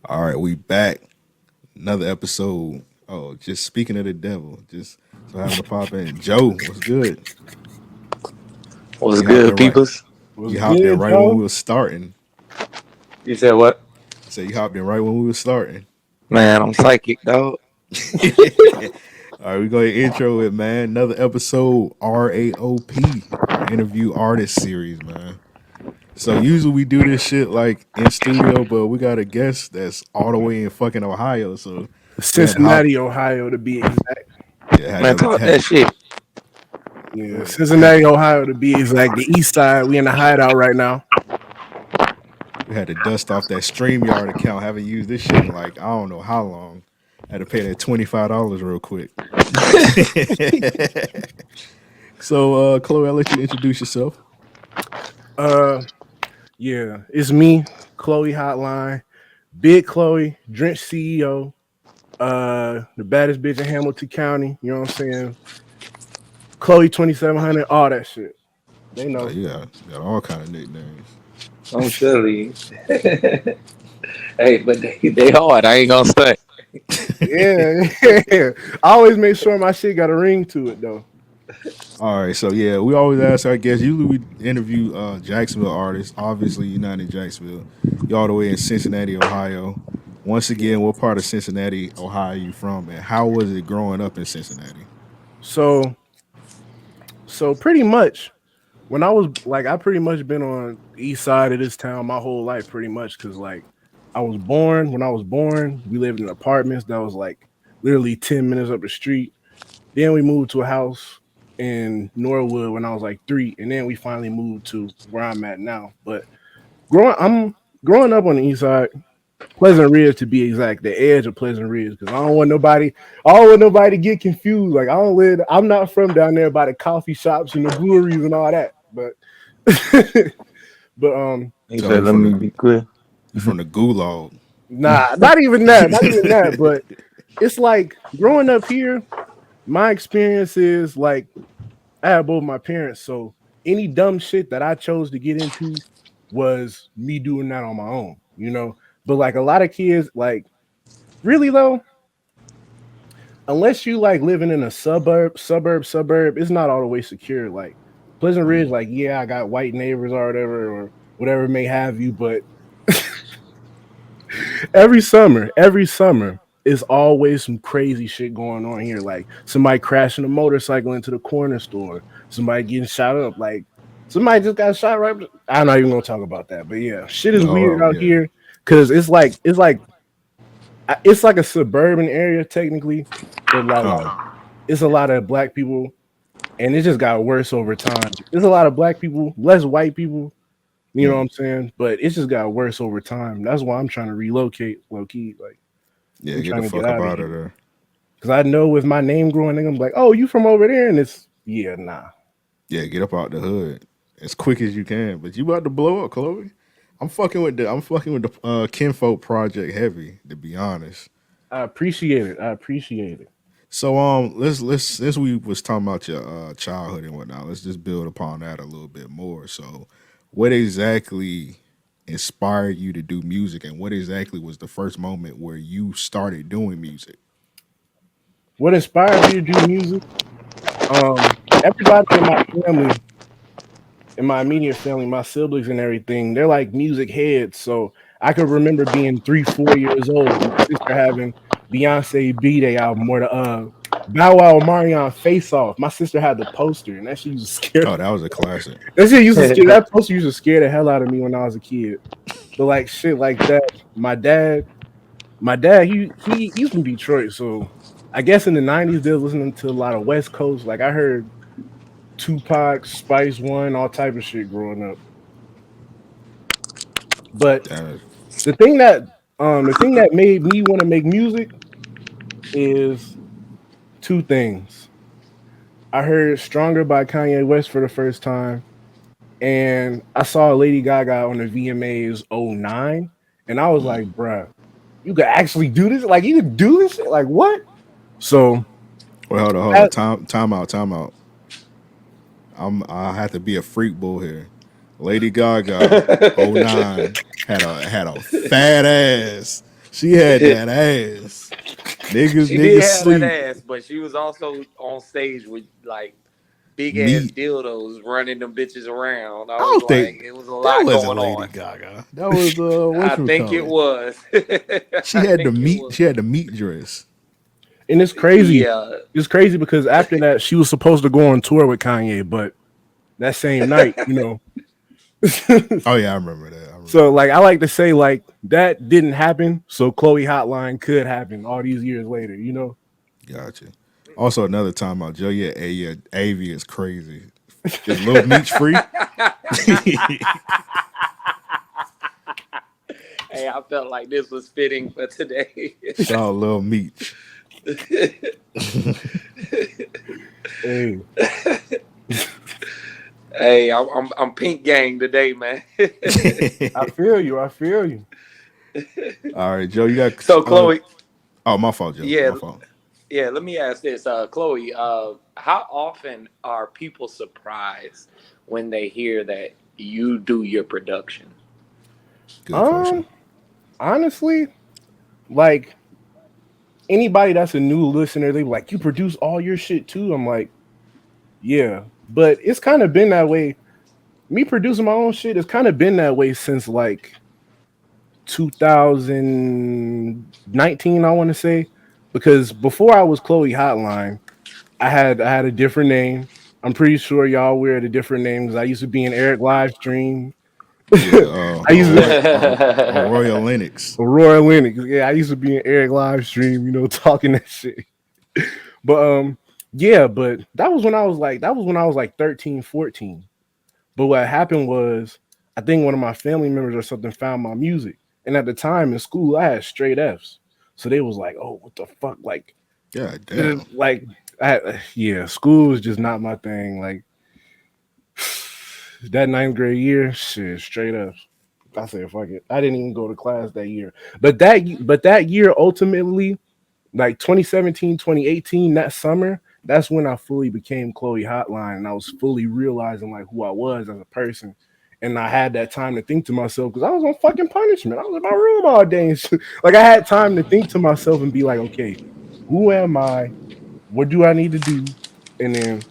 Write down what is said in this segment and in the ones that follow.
All right, we back. Another episode. Oh, just speaking of the devil, just so having to pop in. Joe, what's good? What's You hopped in good, right. peoples? Was You hopped in good, right when we Joe? were starting. You said what? I said you hopped in right when we were starting. Man, I'm psychic, dog. All right, we go to intro it, man. Another episode, RAOP, our interview artist series, man. So usually we do this shit like in studio, but we got a guest that's all the way in fucking Ohio, so we had to hop. Cincinnati, Ohio, to be exact. Yeah, Man, talk that shit. Yeah, had Cincinnati, Ohio, to be exact. The east side. We in the hideout right now. we had to dust off that StreamYard account. Haven't used this shit in like I don't know how long. Had to pay that $25 real quick. So, Chloe, I'll let you introduce yourself. Uh, yeah, it's me, Chloe Hotline, Big Chloe, Drench CEO, the baddest bitch in Hamilton County. You know what I'm saying? Chloe 2700, all that shit. They Oh, know. you got all kind of nicknames. I'm telling you. Hey, but they hard. I ain't gonna say. Yeah, yeah. I always make sure my shit got a ring to it though. All right, so yeah, we always ask our guests. Usually, we interview Jacksonville artists. Obviously, you're not in Jacksonville. You're all the way in Cincinnati, Ohio. Once Yeah. again, what part of Cincinnati, Ohio, you from, and how was it growing up in Cincinnati? So, so pretty much when I was like, I pretty much been on the east side of this town my whole life, pretty much, because like I was born. When I was born, we lived in apartments that was like literally 10 minutes up the street. Then we moved to a house in Norwood when I was like three, and then we finally moved to where I'm at now. But I'm growing up on the east side. Pleasant Ridge to be exact, the edge of Pleasant Ridge, because I don't want nobody to get confused. Like I don't live, I'm not from down there by the coffee shops and the breweries and all that. But but He So said, "Let me be clear." you from the gulag. nah, not even that, not even that. But it's like growing up here, my experience is like I had both my parents, so any dumb shit that I chose to get into was me doing that on my own, you know. But like a lot of kids, like really though, unless you like living in a suburb, it's not all the way secure. Like Pleasant Ridge, like yeah, I got white neighbors or whatever may have you, but every summer is always some crazy shit going on here. Like somebody crashing a motorcycle into the corner store, somebody getting shot up, like somebody just got shot right. I'm not even gonna talk about that, but yeah, shit is weird Oh out yeah. here because it's like a suburban area technically, but like it's a lot of black people, and it just got worse over time. There's a lot of black people, less white people. You know what Mm. I'm saying? But it's just got worse over time. That's why I'm trying to relocate low key. Like Yeah, I'm get the trying to get fuck up out of out of here. there. Because I know with my name growing, they're gonna be like, oh, you from over there? And it's yeah, nah. Yeah, get up out the hood as quick as you can. But you about to blow up, Chloe. I'm fucking with the Kinfolk project heavy, to be honest. I appreciate it. I appreciate it. So let's since we was talking about your childhood and whatnot, let's just build upon that a little bit more. So what exactly inspired you to do music, and what exactly was the first moment where you started doing music? What inspired me to do music? Everybody in my family, in my immediate family, my siblings and everything, they're like music heads. So I could remember being 3, 4 years old, my sister having Beyonce B Day album or the Bow Wow Marion Face Off. My sister had the poster, and that shit used to scare. Oh, that was a classic. That shit used to scare. That poster used to scare the hell out of me when I was a kid. But like shit like that, my dad, he's from Detroit, so I guess in the '90s they was listening to a lot of West Coast. Like I heard Tupac, Spice One, all type of shit growing up. But That the thing that made me want to make music is two things. I heard Stronger by Kanye West for the first time, and I saw Lady Gaga on the VMAs '09, and I was like, bruh, you could actually do this? Like, you could do this shit? Like, what? So, well, hold on, that, time out. I have to be a freak bull here. Lady Gaga, '09 had a fat ass. She had that ass. She did Niggas have that sleep. ass, but she was also on stage with like big ass Meat. dildos running them bitches around. I I was don't like, think it was a that lot wasn't going Lady on. Gaga. That was I what you think call it it. was. She I had the think it meat. was. She had the meat dress. And it's crazy. Yeah. It's crazy because after that, she was supposed to go on tour with Kanye, but that same night, Oh yeah, I remember that. I remember So that. like I like to say like that didn't happen, so Chloe Hotline could happen all these years later. Gotcha. Also, another time out, Joe. Yeah, yeah, AV is crazy. Is Little Meats free? Hey, I felt like this was fitting for today. Shout out Little Meats. Hey, Hey, I'm pink gang today, man. I feel you. I feel you. All right, Joe. You got So Chloe, oh, my fault, Joe. yeah, My fault. yeah. Let me ask this, Chloe. How often are people surprised when they hear that you do your production? Good question. Um, honestly, like anybody that's a new listener, they be like, "You produce all your shit too." I'm like, "Yeah," but it's kind of been that way. Me producing my own shit has kind of been that way since like 2019, I want to say, because before I was Chloe Hotline, I had a different name. I'm pretty sure y'all aware the different names. I used to be in Eric live stream. Yeah, I used to Aurora Lennox. Aurora Linux. Yeah, I used to be in Eric live stream, talking that shit. But yeah, but that was when I was like 13, 14. But what happened was I think one of my family members or something found my music. And at the time in school I had straight F's. So they was like, "Oh, what the fuck?" God damn. Like yeah, school was just not my thing. Like that ninth grade year, shit, straight up. I said, fuck it. I didn't even go to class that year. But that year ultimately, like 2017, 2018, that summer, that's when I fully became Chloe Hotline and I was fully realizing like who I was as a person. And I had that time to think to myself because I was on fucking punishment. I was in my room all day. And shit. Like I had time to think to myself and be like, okay, who am I? What do I need to do? And then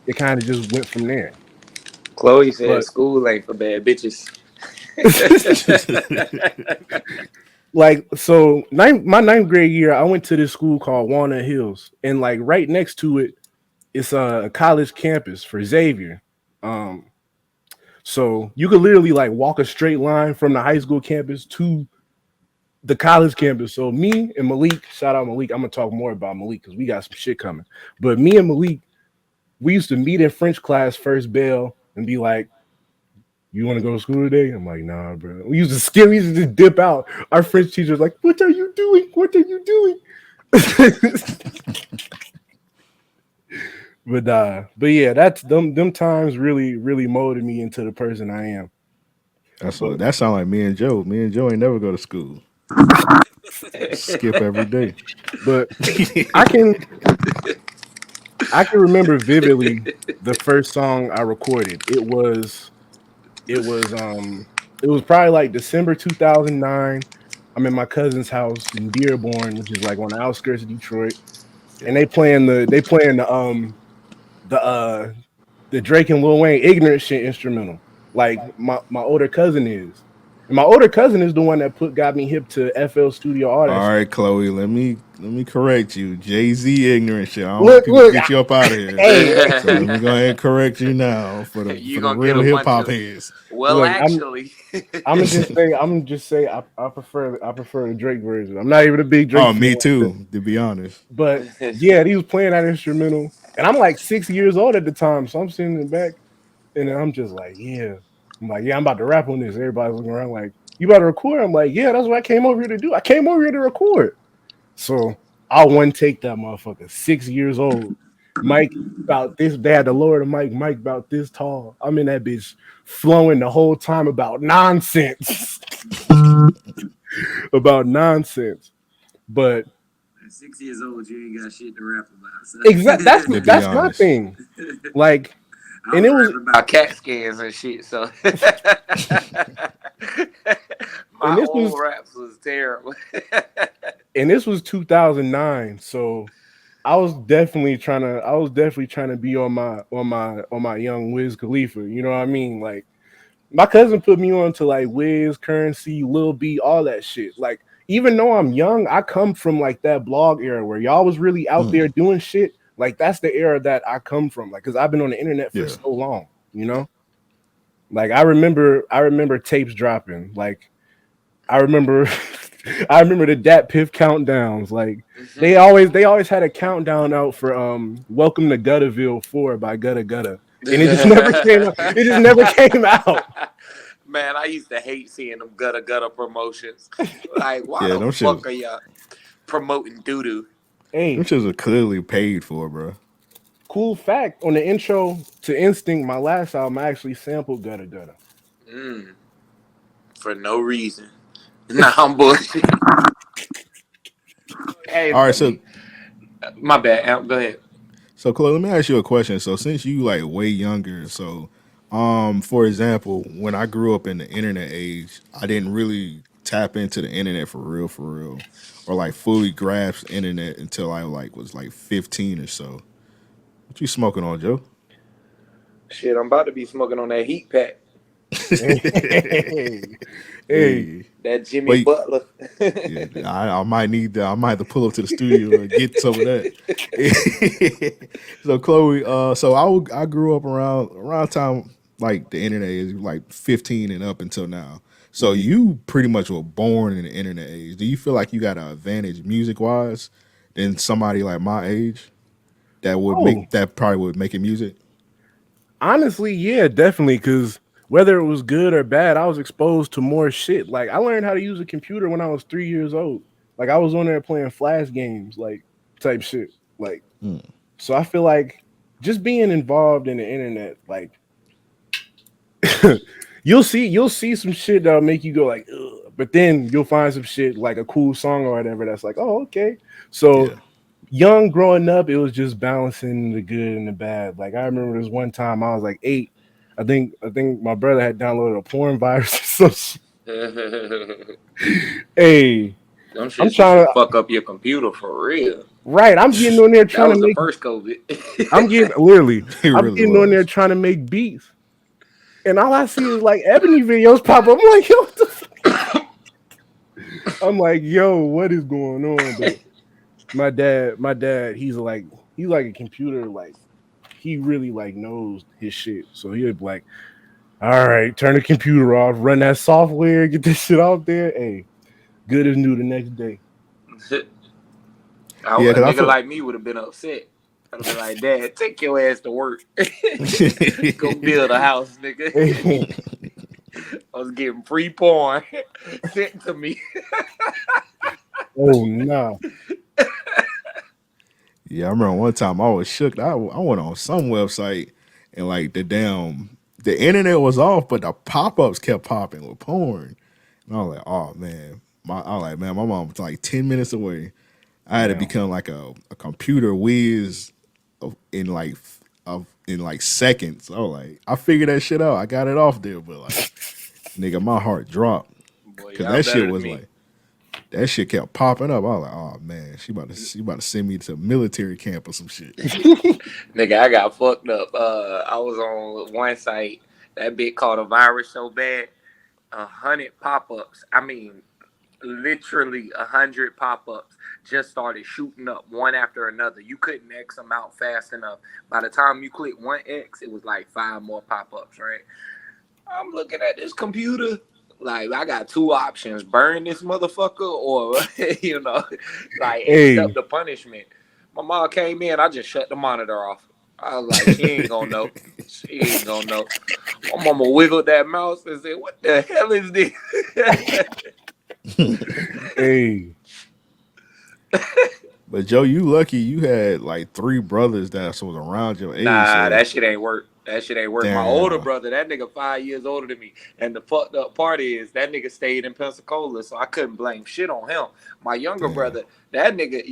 it kind of just went from there. Chloe said But school ain't for bad bitches. like so my ninth grade year, I went to this school called Walnut Hills. And like right next to it, it's a college campus for Xavier. Um, so you could literally like walk a straight line from the high school campus to the college campus. So me and Malik, shout out Malik. I'm gonna talk more about Malik because we got some shit coming. But me and Malik, we used to meet in French class first bell and be like, "You want to go to school today?" I'm like, "Nah, bro." We used to skip. We used to just dip out. Our French teacher's like, "What are you doing? What are you doing?" But yeah, that's them times really really molded me into the person I am. But That sound like me and Joe. Me and Joe ain't never go to school. Skip every day. but I can I can remember vividly the first song I recorded. It was probably like December 2009. I'm in my cousin's house in Dearborn, which is like on the outskirts of Detroit, and they playing the Drake and Lil Wayne ignorant shit instrumental. Like my older cousin is. And my older cousin is the one that got me hip to FL Studio, all that All shit. right, Chloe. Let me correct you. Jay-Z ignorant shit. I don't want Look, people to look, get you up out of here. hey, So let me go ahead and correct you now for the You for the gonna get real a hip bunch hop of. heads. Well, look, actually, I'm gonna just say I prefer the Drake version. I'm not even a big Drake Oh, fan. me too. To be honest. But yeah, he was playing that instrumental, and I'm like 6 years old at the time, so I'm sitting in the back, and then I'm just like, yeah, I'm like, yeah, I'm about to rap on this. Everybody's looking around like, you about to record? I'm like, yeah, that's what I came over here to do. I came over here to record. So I one take that motherfucker. 6 years old, Mike about this. They had to lower the mic. Mike about this tall. I'm in that bitch flowing the whole time about nonsense, about nonsense. But 6 years old, you ain't got shit to rap about. So. exact that's To be that's my honest. thing. Like, I and was it was rapping about CAT scans and shit. So And My this was old raps was terrible. and this was 2009. So I was definitely trying to be on my young Wiz Khalifa. You know what I mean? Like my cousin put me on to like Wiz, Currency, Lil B, all that shit. Like even though I'm young, I come from like that blog era where y'all was really out Mm, there doing shit. Like that's the era that I come from. Like because I've been on the internet for yeah. so long. You know, like I remember tapes dropping. Like I remember I remember the Dat Piff countdowns. Like they always had a countdown out for Welcome to Gutterville 4 by Gutta Gutta. And it just never came out. It just never came out. Man, I used to hate seeing them gutter gutter promotions. Like, why Yeah, the them shits, fuck are y'all promoting doo doo? them Hey, shits are clearly paid for, bro. cool fact on the intro to Instinct, my last album, I actually sampled Gutta Gutta. Mm, for no reason. Nah, I'm bullshit. Hey, All right, let me. My bad. Al, go ahead. so Chloe, let me ask you a question. So since you like way younger, so for example, when I grew up in the internet age, I didn't really tap into the internet for real, or like fully grasp the internet until I like was like 15 or so. What you smoking on, Joe? Shit, I'm about to be smoking on that heat pack. Hey, hey, Hey, That Jimmy but Butler. yeah, I might need that. I might have to pull up to the studio and get some of that. So Chloe, I grew up around time like the internet is like 15 and up until now. So yeah. you pretty much were born in the internet age. Do you feel like you got an advantage music wise than somebody like my age Oh, that probably would making music? honestly, yeah, definitely. Because whether it was good or bad, I was exposed to more shit. Like I learned how to use a computer when I was 3 years old. Like I was on there playing flash games, like type shit. Like Mm, so, I feel like just being involved in the internet, like you'll see some shit that'll make you go like, ugh, but then you'll find some shit like a cool song or whatever that's like, oh okay. So yeah. young growing up, it was just balancing the good and the bad. Like I remember this one time I was like 8. I think my brother had downloaded a porn virus or some shit. Them Hey, I'm shits used to trying to fuck up your computer for real. right. I'm getting on there That trying to was the make. first COVID. I'm getting literally. It I'm really getting on there was. trying to make beats, and all I see is like Ebony videos pop up. I'm like, yo, what the I'm like, yo, what is going on? But my dad, he's like a computer, like he really like knows his shit. So he'd be like, all right, turn the computer off, run that software, get this shit off there. Hey, good as new the next day. Yeah, A because I nigga feel. like me would have been upset. I'd have been like, Dad, take your ass to work. Go build a house, nigga. Hey, I was getting free porn sent to me. oh nah. Yeah, I remember one time I was shook. I went on some website and like the internet was off, but the pop ups kept popping with porn. And I was like, oh man, I was like, man, my mom was like 10 minutes away. I had to Damn. become like a computer whiz in like seconds. I was like, I figured that shit out. I got it off there, but like, nigga, my heart dropped Boy, because y'all that shit better than was me. like that shit kept popping up. I was like, oh man, she about to send me to military camp or some shit. Nigga, I got fucked up. I was on one site. That bit called a virus so bad. 100 pop-ups. I mean, literally 100 pop-ups just started shooting up one after another. You couldn't X them out fast enough. By the time you click one X, it was like 5 more pop-ups, right? I'm looking at this computer. Like, I got two options: burn this motherfucker, or like accept Hey, the punishment. My mom came in. I just shut the monitor off. I was like, she ain't gonna know. She ain't gonna know. My mama wiggled that mouse and said, "What the hell is this?" hey. But Joe, you lucky you had like three brothers that was around your age. Nah, So that shit ain't work. That shit ain't work. My older damn, brother, that nigga 5 years older than me. And the fucked up part is that nigga stayed in Pensacola, so I couldn't blame shit on him. My younger damn. brother, that nigga,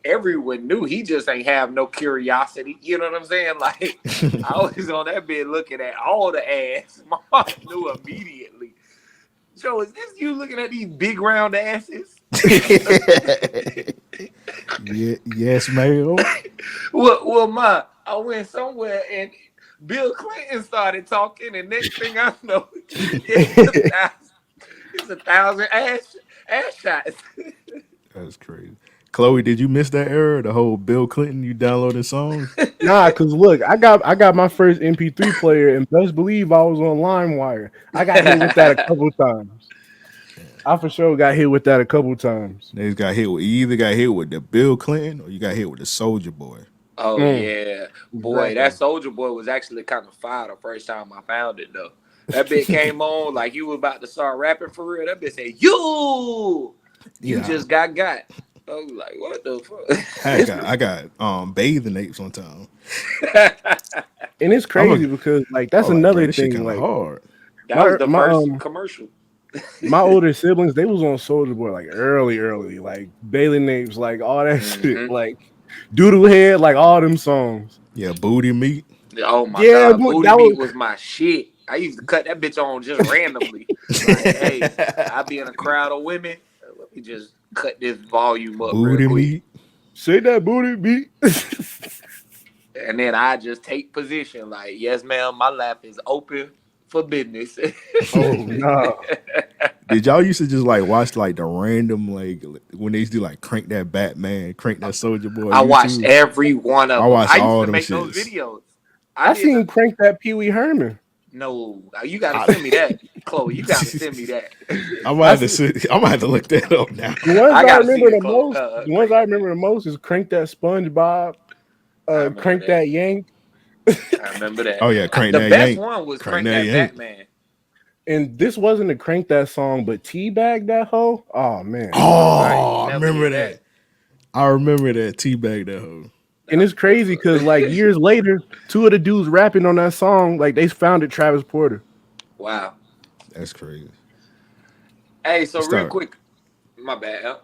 everyone knew he just ain't have no curiosity. You know what I'm saying? Like, I was on that bit looking at all the ass. My mom knew immediately. Joe, is this you looking at these big round asses? Yeah, yes, ma'am. Well, I went somewhere and Bill Clinton started talking, and next thing I know, it's 1,000 ass shots. That's crazy. Chloe, did you miss that era? The whole Bill Clinton, you downloading songs? Nah, cause look, I got my first MP3 player, and best believe I was on LimeWire. I got hit with that a couple times. I for sure got hit with that a couple times. They got hit with, you either got hit with the Bill Clinton or you got hit with the Soldier Boy. Oh Mm, yeah, boy, that exactly. Soldier Boy was actually kind of fire the first time I found it though. That bit came on like you was about to start rapping for real. That bit said, you Yeah, just got." I was like, what the It's I got bathing apes one time. fuck? and it's I'm crazy a, because like I that's was like, bro, another this shit thing. kind of Like hard. That was my the my first commercial. my older siblings, they was on Soldier Boy like early, like Bailey Napes, like all that shit, Hmm. like Doodle Head, like all them songs. Yeah, booty meat. Oh my Yeah, god, booty that meat was was my shit. I used to cut that bitch on just randomly. Like, hey, I be in a crowd of women. Let me just cut this volume up real Booty quick. meat. say that booty beat. And then I just take position like, yes, ma'am, my lap is open for business. Oh no. Did y'all used to just like watch like the random like when they used to like crank that Batman, crank that Soldier Boy I watched YouTube? every one I of them. watched I used all to them make those shits. videos. I I did seen the crank that Pee Wee Herman. no. You got to I, send me that, Chloe. You got to send me that. I might I have to see sit, I might have to look that up now. the ones I I got to see remember it, the Chloe. most. The ones Crank I that bitch. remember the most is crank that SpongeBob, I remember crank that. that Yank. I remember that. Oh yeah, crank The that best yank, one was crank Crank that That yank. Batman. And this wasn't a crank that song, but teabag that hoe. Oh man. I ain't Oh, I never remember did that. that. I remember that teabag that hoe. And it's crazy because like years later, two of the dudes rapping on that song, like they founded Travis Porter. Wow. That's crazy. Hey, so real Start. quick, my bad.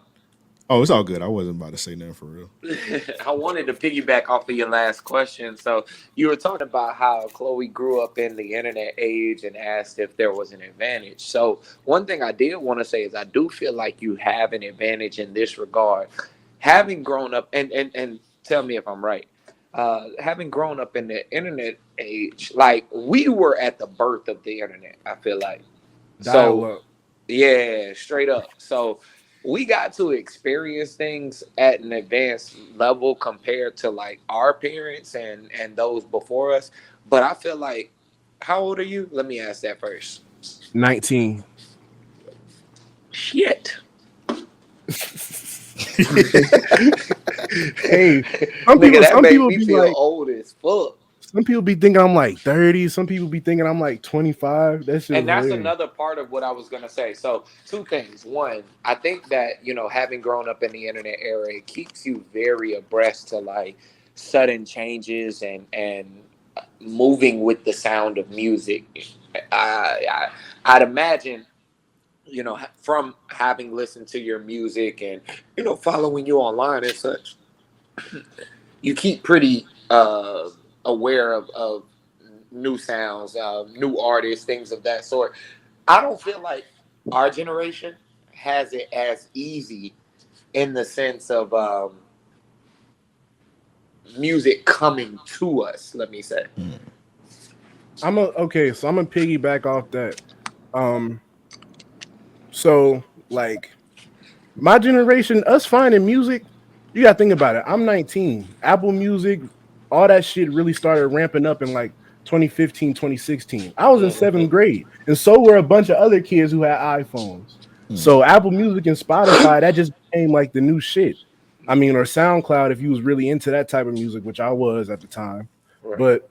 Oh, it's all good. I wasn't about to say nothing for real. I wanted to piggyback off of your last question. So you were talking about how Chloe grew up in the internet age and asked if there was an advantage. So one thing I did want to say is I do feel like you have an advantage in this regard. Having grown up and tell me if I'm right. Having grown up in the internet age, like we were at the birth of the internet, I feel like. Dial So up. yeah, straight up. So we got to experience things at an advanced level compared to like our parents and those before us. But I feel like, how old are you? Let me ask that first. 19. Shit. Hey, Nigga, that some made people me be feel like, old as fuck. some people be thinking I'm like 30. Some people be thinking I'm like 25. That shit And is that's hilarious. another part of what I was gonna say. So two things. One, I think that, having grown up in the internet era, it keeps you very abreast to like sudden changes and moving with the sound of music. I'd imagine, from having listened to your music and following you online and such, you keep pretty aware of new sounds, new artists, things of that sort. I don't feel like our generation has it as easy in the sense of music coming to us. Let me say. So I'm gonna piggyback off that. Um, so like my generation, us finding music, you gotta think about it. I'm 19. Apple Music, all that shit really started ramping up in like 2015, 2016. I was in seventh Mhm. grade, and so were a bunch of other kids who had iPhones. So Apple Music and Spotify, that just became like the new shit. I mean, or SoundCloud if you was really into that type of music, which I was at the time. Right. But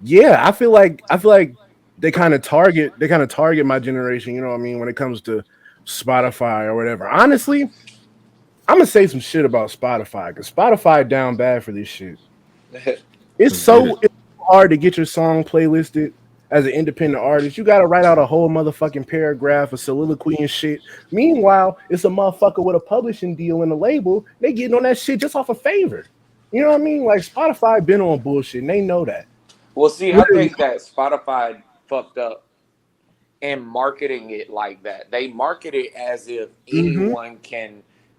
yeah, I feel like they kind of target my generation, you know what I mean, when it comes to Spotify or whatever. Honestly, I'm gonna say some shit about Spotify because Spotify down bad for this shit. It's Let's get it. so hard to get your song playlisted as an independent artist. You gotta write out a whole motherfucking paragraph, a soliloquy and shit. Meanwhile, it's a motherfucker with a publishing deal and a label. They getting on that shit just off a favor. You know what I mean? Like Spotify been on bullshit and they know that. Well, see, I Literally, think that Spotify fucked up and marketing it like that. They market it as if Mm-hmm. anyone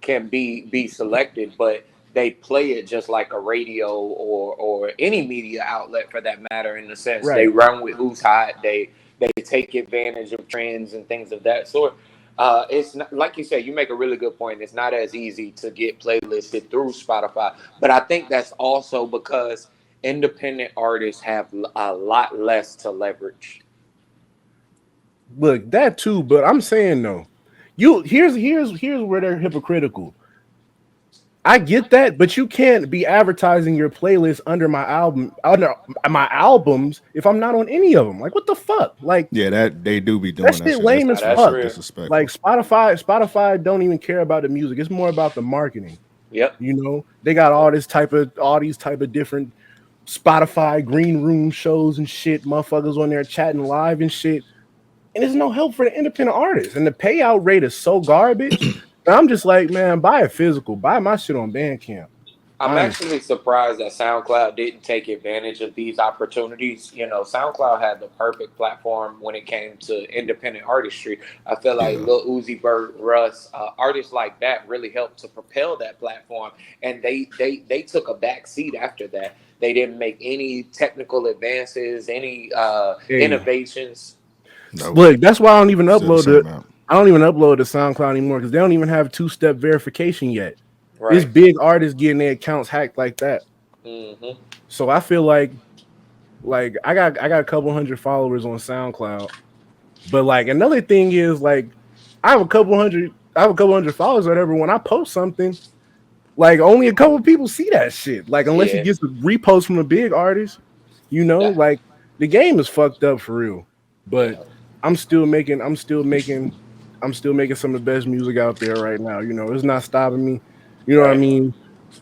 can be selected, but they play it just like a radio or any media outlet for that matter. In the sense they Right. run with who's hot. They take advantage of trends and things of that sort. It's not, like you said. You make a really good point. It's not as easy to get playlisted through Spotify, but I think that's also because independent artists have a lot less to leverage. Look, that too, but I'm saying no. Here's where they're hypocritical. I get that, but you can't be advertising your playlist under my albums if I'm not on any of them. Like what the fuck? Like Yeah, that they do be that doing that shit shit. That's lame Now as that's fuck. real. Like disrespectful. Spotify don't even care about the music. It's more about the marketing. Yep. You know, they got Yep. all these type of different Spotify green room shows and shit. Motherfuckers on there chatting live and shit. And there's no help for the independent artists. And the payout rate is so garbage. And I'm just like, man, buy it physical. Buy my shit on Bandcamp. I'm Honestly. actually surprised that SoundCloud didn't take advantage of these opportunities. You know, SoundCloud had the perfect platform when it came to independent artistry. I feel like Yeah. Lil Uzi Vert, Russ, artists like that really helped to propel that platform, and they took a back seat after that. They didn't make any technical advances, any Hey, innovations. No. look, that's why I don't even Still the upload same it. out. I don't even upload to SoundCloud anymore because they don't even have two-step verification yet. It's Right. big artists getting their accounts hacked like that. Hmm. So I feel like I got a couple hundred followers on SoundCloud. But like another thing is like I have a couple hundred followers or whatever. When I post something, like only a couple people see that shit. Like unless it Yeah. gets a repost from a big artist, That. like the game is fucked up for real. But Yeah. I'm still making I'm still making some of the best music out there right now. It's not stopping me. You know what I Right. mean?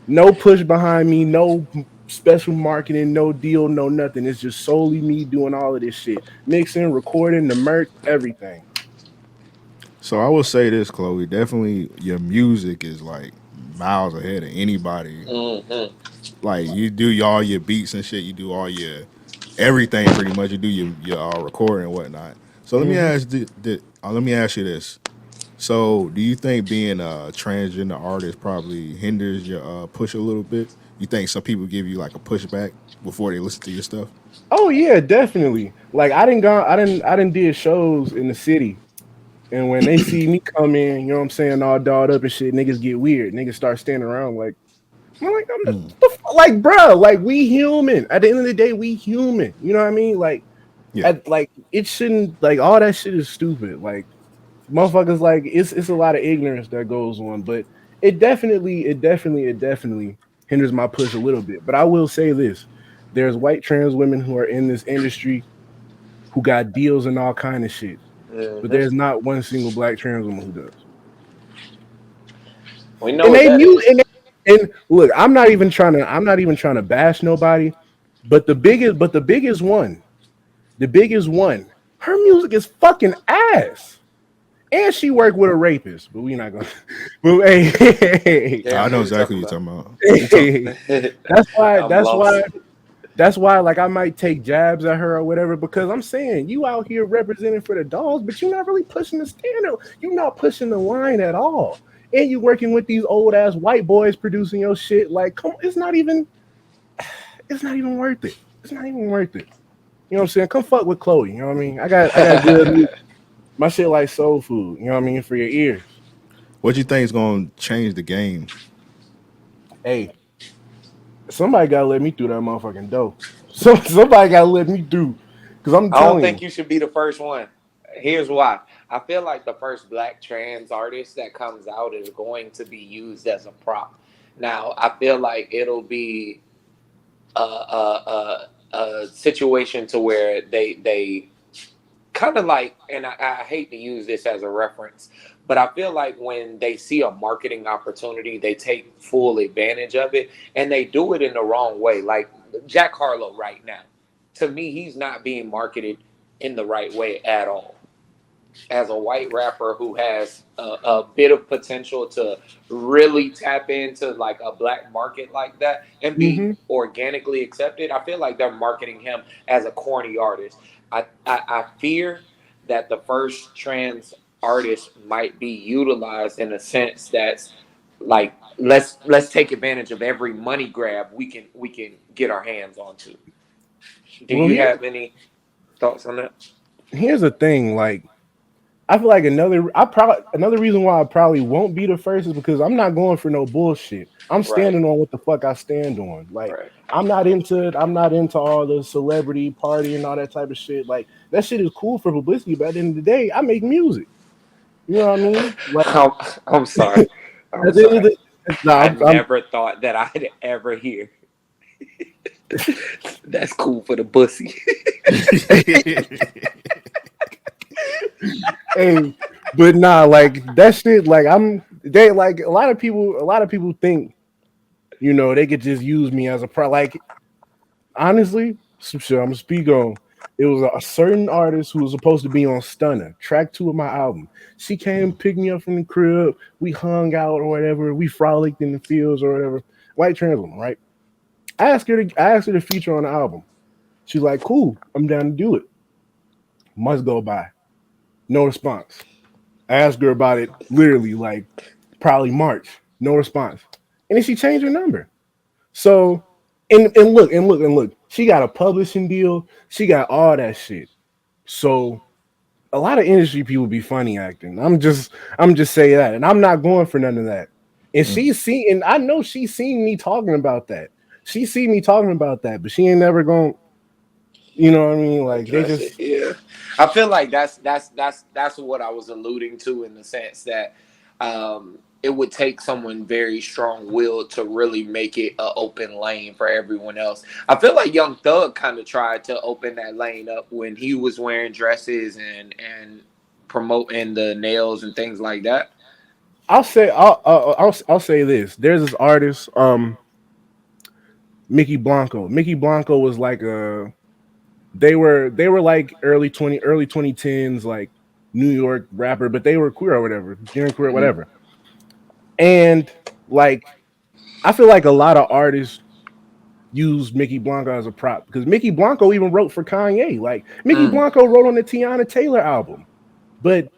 No push behind me, no special marketing, no deal, no nothing. It's just solely me doing all of this shit. Mixing, recording, the merch, everything. So I will say this, Chloe. Definitely, your music is like miles ahead of anybody. Hmm. Like you do all your beats and shit. You do all your everything pretty much. You do your recording and whatnot. So Hmm. let me ask you this. So do you think being a transgender artist probably hinders your push a little bit? You think some people give you like a pushback before they listen to your stuff? Oh yeah, definitely. Like I didn't did shows in the city. And when they see me come in, you know what I'm saying, all dolled up and shit, niggas get weird. Niggas start standing around like, I'm the, Mm. like, bro, like we human. At the end of the day, we human. You know what I mean? Like, Yeah. it shouldn't like all that shit is stupid. Like motherfuckers, like it's a lot of ignorance that goes on, but it definitely hinders my push a little bit. But I will say this: there's white trans women who are in this industry who got deals and all kind of shit, but Hmm. there's not one single black trans woman who does. We know And what they that mute is. and look, I'm not even trying to bash nobody, but the biggest one, her music is fucking ass. And she worked with a rapist, but we not gonna. But hey, Damn, I who know we exactly talking what you're about? talking about. hey, You talk. hey. That's why. I'm lost. Like I might take jabs at her or whatever because I'm saying you out here representing for the dogs, but you're not really pushing the standard. You're not pushing the line at all. And you working with these old ass white boys producing your shit. Like, come on, it's not even worth it. It's not even worth it. You know what I'm saying? Come fuck with Chloe. You know what I mean? I got good music. My shit like soul food. You know what I mean? For your ears. What you think is gonna change the game? Hey, somebody gotta let me through that motherfucking door. Somebody gotta let me through. Cause I'm I don't telling think you. you should be the first one. Here's why. I feel like the first black trans artist that comes out is going to be used as a prop. Now, I feel like it'll be a situation to where they kind of like, and I hate to use this as a reference, but I feel like when they see a marketing opportunity, they take full advantage of it, and they do it in the wrong way. Like Jack Harlow right now, to me, he's not being marketed in the right way at all. As a white rapper who has a bit of potential to really tap into like a black market like that and be Hmm. organically accepted, I feel like they're marketing him as a corny artist. I fear that the first trans artist might be utilized in a sense that's like let's take advantage of every money grab we can get our hands onto. Do Well, you have any thoughts on that? here's the thing. Like, I feel like another reason why I probably won't be the first is because I'm not going for no bullshit. I'm Right, standing on what the fuck I stand on. Like, right. I'm not into it. I'm not into all the celebrity party and all that type of shit. Like, that shit is cool for publicity, but at the end of the day, I make music. You know what I mean? Like, I'm, I'm sorry. I'm at the end of sorry. the nah, I I'm never thought that I'd ever hear that's cool for the bussy. hey, but nah, like that shit. Like, they like a lot of people. A lot of people think they could just use me as a pro. Like, honestly, some shit I'm gonna speak on. It was a certain artist who was supposed to be on Stunner, track 2 of my album. She came, picked me up from the crib. We hung out or whatever. We frolicked in the fields or whatever. White trans woman, right? I asked her to feature on the album. She's like, "Cool, I'm down to do it." Months go by, no response. I asked her about it literally like probably March, no response. And then she changed her number. So, and look, she got a publishing deal. She got all that shit. So a lot of industry people be funny acting. I'm just saying that, and I'm not going for none of that. And I know she's seen me talking about that. She seen me talking about that, but she ain't never going. You know what I mean? Like they Address it. just Yeah, I feel like that's what I was alluding to in the sense that it would take someone very strong-willed to really make it an open lane for everyone else. I feel like Young Thug kind of tried to open that lane up when he was wearing dresses and promoting the nails and things like that. I'll say this. There's this artist, Mickey Blanco. Mickey Blanco was like they were like early 2010s like New York rapper, but they were queer or whatever, gender queer, Mm. whatever. And like I feel like a lot of artists use Mickey Blanco as a prop because Mickey Blanco even wrote for Kanye. Like Mickey Mm. Blanco wrote on the Tiana Taylor album, but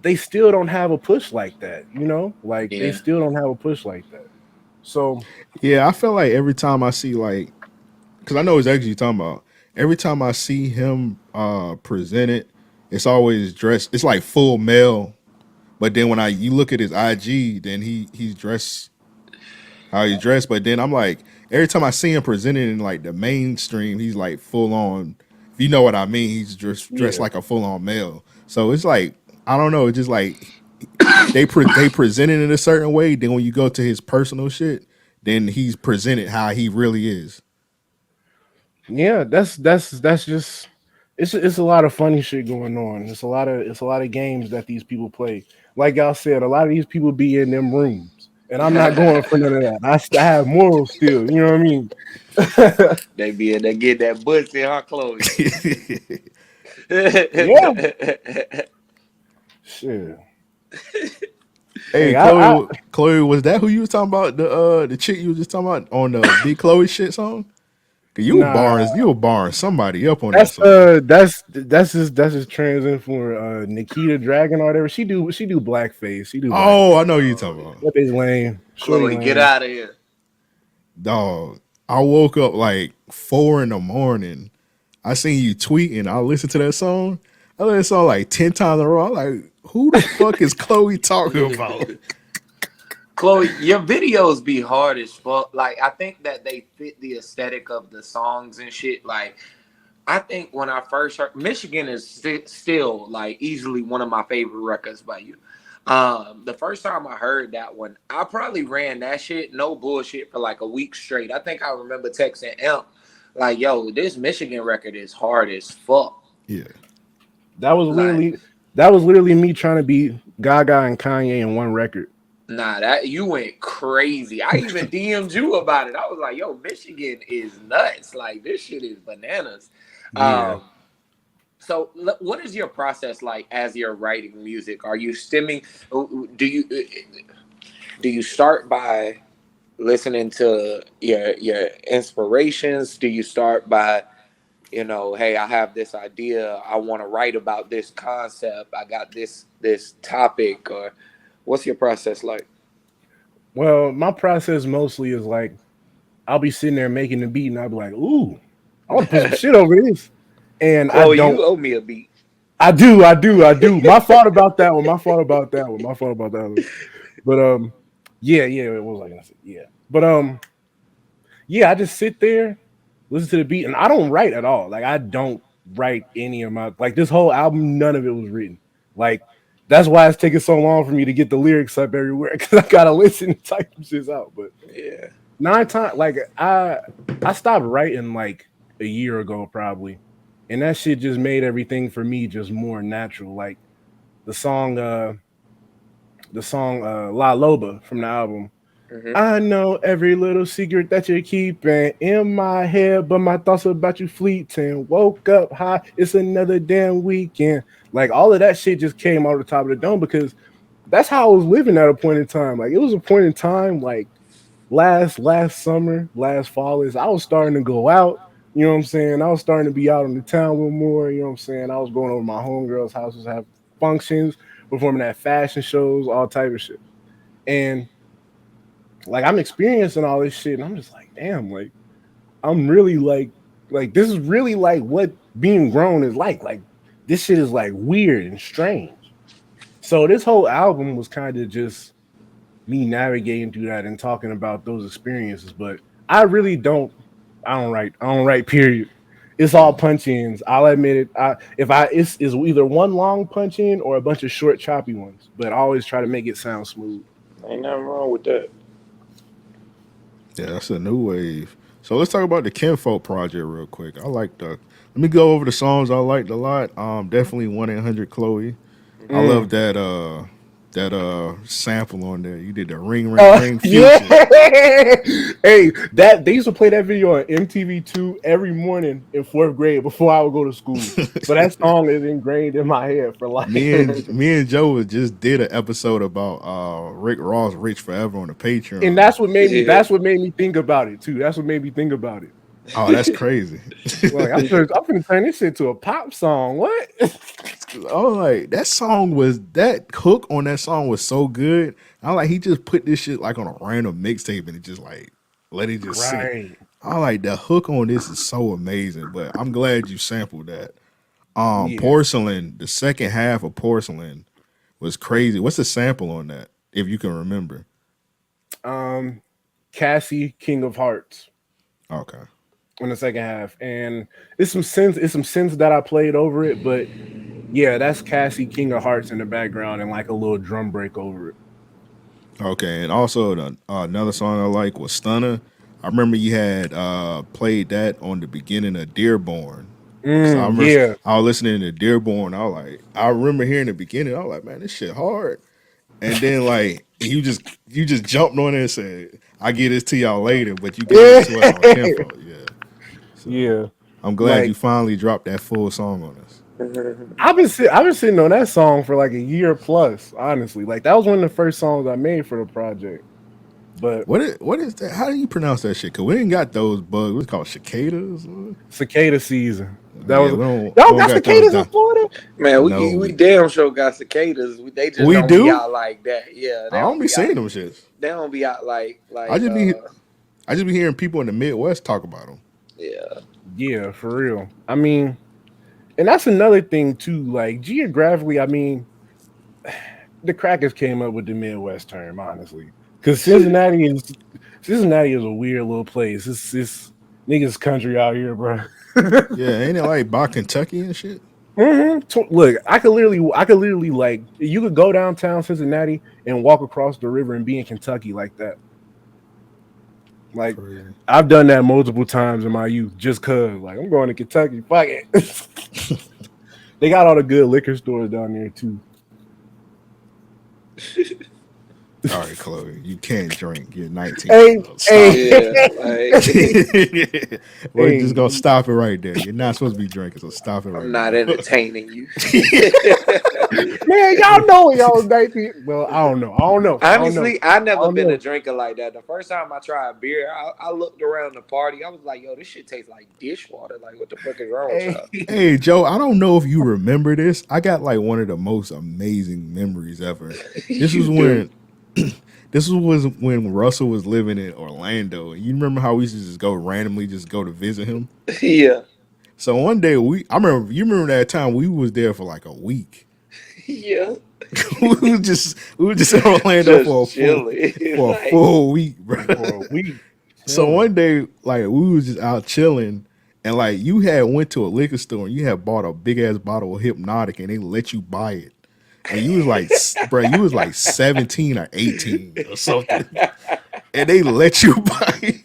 they still don't have a push like that. Like they Yeah. still don't have a push like that. So Yeah, I feel like every time I see like, because I know exactly what you're talking about. Every time I see him presented, it's always dressed. It's like full male. But then when you look at his IG, then he's dressed how he's dressed. But then I'm like, every time I see him presented in like the mainstream, he's like full on. If you know what I mean, he's dressed yeah, like a full on male. So it's like I don't know. It's just like they present it in a certain way. Then when you go to his personal shit, then he's presented how he really is. yeah, that's just it's a lot of funny shit going on. It's a lot of games that these people play. Like y'all said, a lot of these people be in them rooms, and I'm not going for none of that. I have morals still. You know what I mean? They be in there get that pussy, huh, Chloe? Yeah, shit. Hey, Hey, I Chloe, was that who you was talking about? The chick you was just talking about on the Big Chloe shit song? Cause nah. you were barring somebody up on that That's song. that's his trans influence, Nikita Dragon or whatever. She do blackface. She do Oh, I know blackface. who you Oh talking yeah. about. That is lame. Shorty Chloe, get lame. out of here. Dog, I woke up like 4 in the morning. I seen you tweeting. I listened to that song. I listened to that song like 10 times in a row. I'm like, who the fuck is Chloe talking about? Chloe, your videos be hard as fuck. Like, I think that they fit the aesthetic of the songs and shit. Like, I think when I first heard Michigan is still like easily one of my favorite records by you. The first time I heard that one, I probably ran that shit, no bullshit, for like a week straight. I think I remember texting M, like, "Yo, this Michigan record is hard as fuck." Yeah. That was Like, literally that was literally me trying to be Gaga and Kanye in one record. nah, that you went crazy. I even DM'd you about it. I was like, "Yo, Michigan is nuts. Like, this shit is bananas." Yeah. Um, So, what is your process like as you're writing music? Are you stemming? Do you start by listening to your inspirations? Do you start by hey, I have this idea, I want to write about this concept, I got this topic, or what's your process like? Well, my process mostly is like I'll be sitting there making the beat, and I'll be like, "Ooh, I want to put some shit over this," and I Chloe, don't. you owe me a beat. I do. My fault about that one. My fault about that one. My fault about that one. But yeah. What was I gonna say? Yeah, but yeah. I just sit there, listen to the beat, and I don't write at all. Like I don't write any of my like this whole album. None of it was written. Like that's why it's taking so long for me to get the lyrics up everywhere because I gotta listen and type some shit out. But Yeah. nine times, like I stopped writing like a year ago probably, and that shit just made everything for me just more natural. Like the song, uh, the song La Loba from the album. Hmm. I know every little secret that you're keeping in my head, but my thoughts about you fleeting. Woke up high, it's another damn weekend. Like all of that shit just came out of the top of the dome because that's how I was living at a point in time. Like it was a point in time, like last summer, last fall, is I was starting to go out. You know what I'm saying? I was starting to be out in the town a little more. You know what I'm saying? I was going over my homegirls' houses, have functions, performing at fashion shows, all type of shit. And like I'm experiencing all this shit, and I'm just like, damn, like I'm really like this is really like what being grown is like. Like this shit is like weird and strange. So this whole album was kind of just me navigating through that and talking about those experiences. But I really don't. I don't write. Period. It's all punch ins. I'll admit it. If I it's either one long punch in or a bunch of short choppy ones. But I always try to make it sound smooth. Ain't nothing wrong with that. Yeah, that's a new wave. So let's talk about the Kinfolk project real quick. I like the. Let me go over the songs I liked a lot. Definitely 1-800 Chloe. I Hmm. love Mm. that sample on there. You did the ring Yeah. future. Hey, that they used to play that video on MTV2 every morning in fourth grade before I would go to school. So that song is ingrained in my head for life. me and Joe just did an episode about Rick Ross Rich Forever on the And Patreon. Yeah. that's what made me think about it too. That's what made me think about it. Oh, that's crazy. Like I'm finna turn this shit to a pop song. What? I was like, that hook on that song was so good. I like he just put this shit like on a random mixtape and it just like let it just sit. Right. I like the hook on this is so amazing, but I'm glad you sampled that. Yeah. Porcelain, the second half of Porcelain was crazy. What's the sample on that, if you can remember? Um Cassie, King of Hearts Okay. on the second half. And it's some synths that I played over it, but yeah, that's Cassie, King of Hearts in the background and like a little drum break over it. Okay, and also another song I like was Stunner. I remember you had played that on the beginning of Dearborn. Cause I remember Yeah. I was listening to Dearborn. I remember hearing the beginning. I was like, man, this shit hard. And then like you just jumped on it and said, I get this to y'all later, but you gave it Yeah. to us on Kinfolk. Yeah. So Yeah. I'm glad you Like finally dropped that full song on us. I've been sitting on that song for like a year plus, honestly. Like that was one of the first songs I made for the project. But What is that? How do you pronounce that shit? Cause we ain't got those bugs. What's called cicadas? cicada season. That Yeah, was we y'all don't got got those cicadas in down. Florida? Man, No, we damn sure got cicadas. They just we don't be do. out like that. Yeah, I don't be seeing them shits. they don't be out I just be I just be hearing people in the Midwest talk about them. yeah. Yeah, for real. I mean, and that's another thing too. Like geographically, I mean, the crackers came up with the Midwest term, honestly. Because Cincinnati is a weird little place. It's niggas country out here, bro. Yeah, ain't it like by Kentucky and shit? Look, I could literally like you could go downtown Cincinnati and walk across the river and be in Kentucky like that. Like Crazy. I've done that multiple times in my youth, just cause like I'm going to Kentucky. Fuck it. They got all the good liquor stores down there too. All right, Chloe, you can't drink. You're 19 Hey, years old. Stop hey, Yeah, like it. We're just hey, gonna stop it right there. You're not supposed to be drinking, so stop it I'm right not now. entertaining you. man, y'all know when y'all was 19. Well, I don't know. I don't know. I don't know. Honestly, I I never don't been a know. drinker like that. The first time I tried beer, I looked around the party. I was like, "Yo, this shit tastes like dishwater. Like, what the fuck is wrong with Hey, y'all?" Hey, Joe, I don't know if you remember this. I got like one of the most amazing memories ever. This You was do. when this was when Russell was living in Orlando. And you remember how we used to just go randomly just go to visit him? Yeah, So one day I remember you remember that time we was there for like a week. yeah. We were just in Orlando Just chilling. for a Like, full week, bro. for a week, So chilling. one day, like we was just out chilling, and like you had went to a liquor store and you had bought a big ass bottle of Hypnotic, and they let you buy it, and you was like, bro, you was like 17 or 18 or something, and they let you buy it.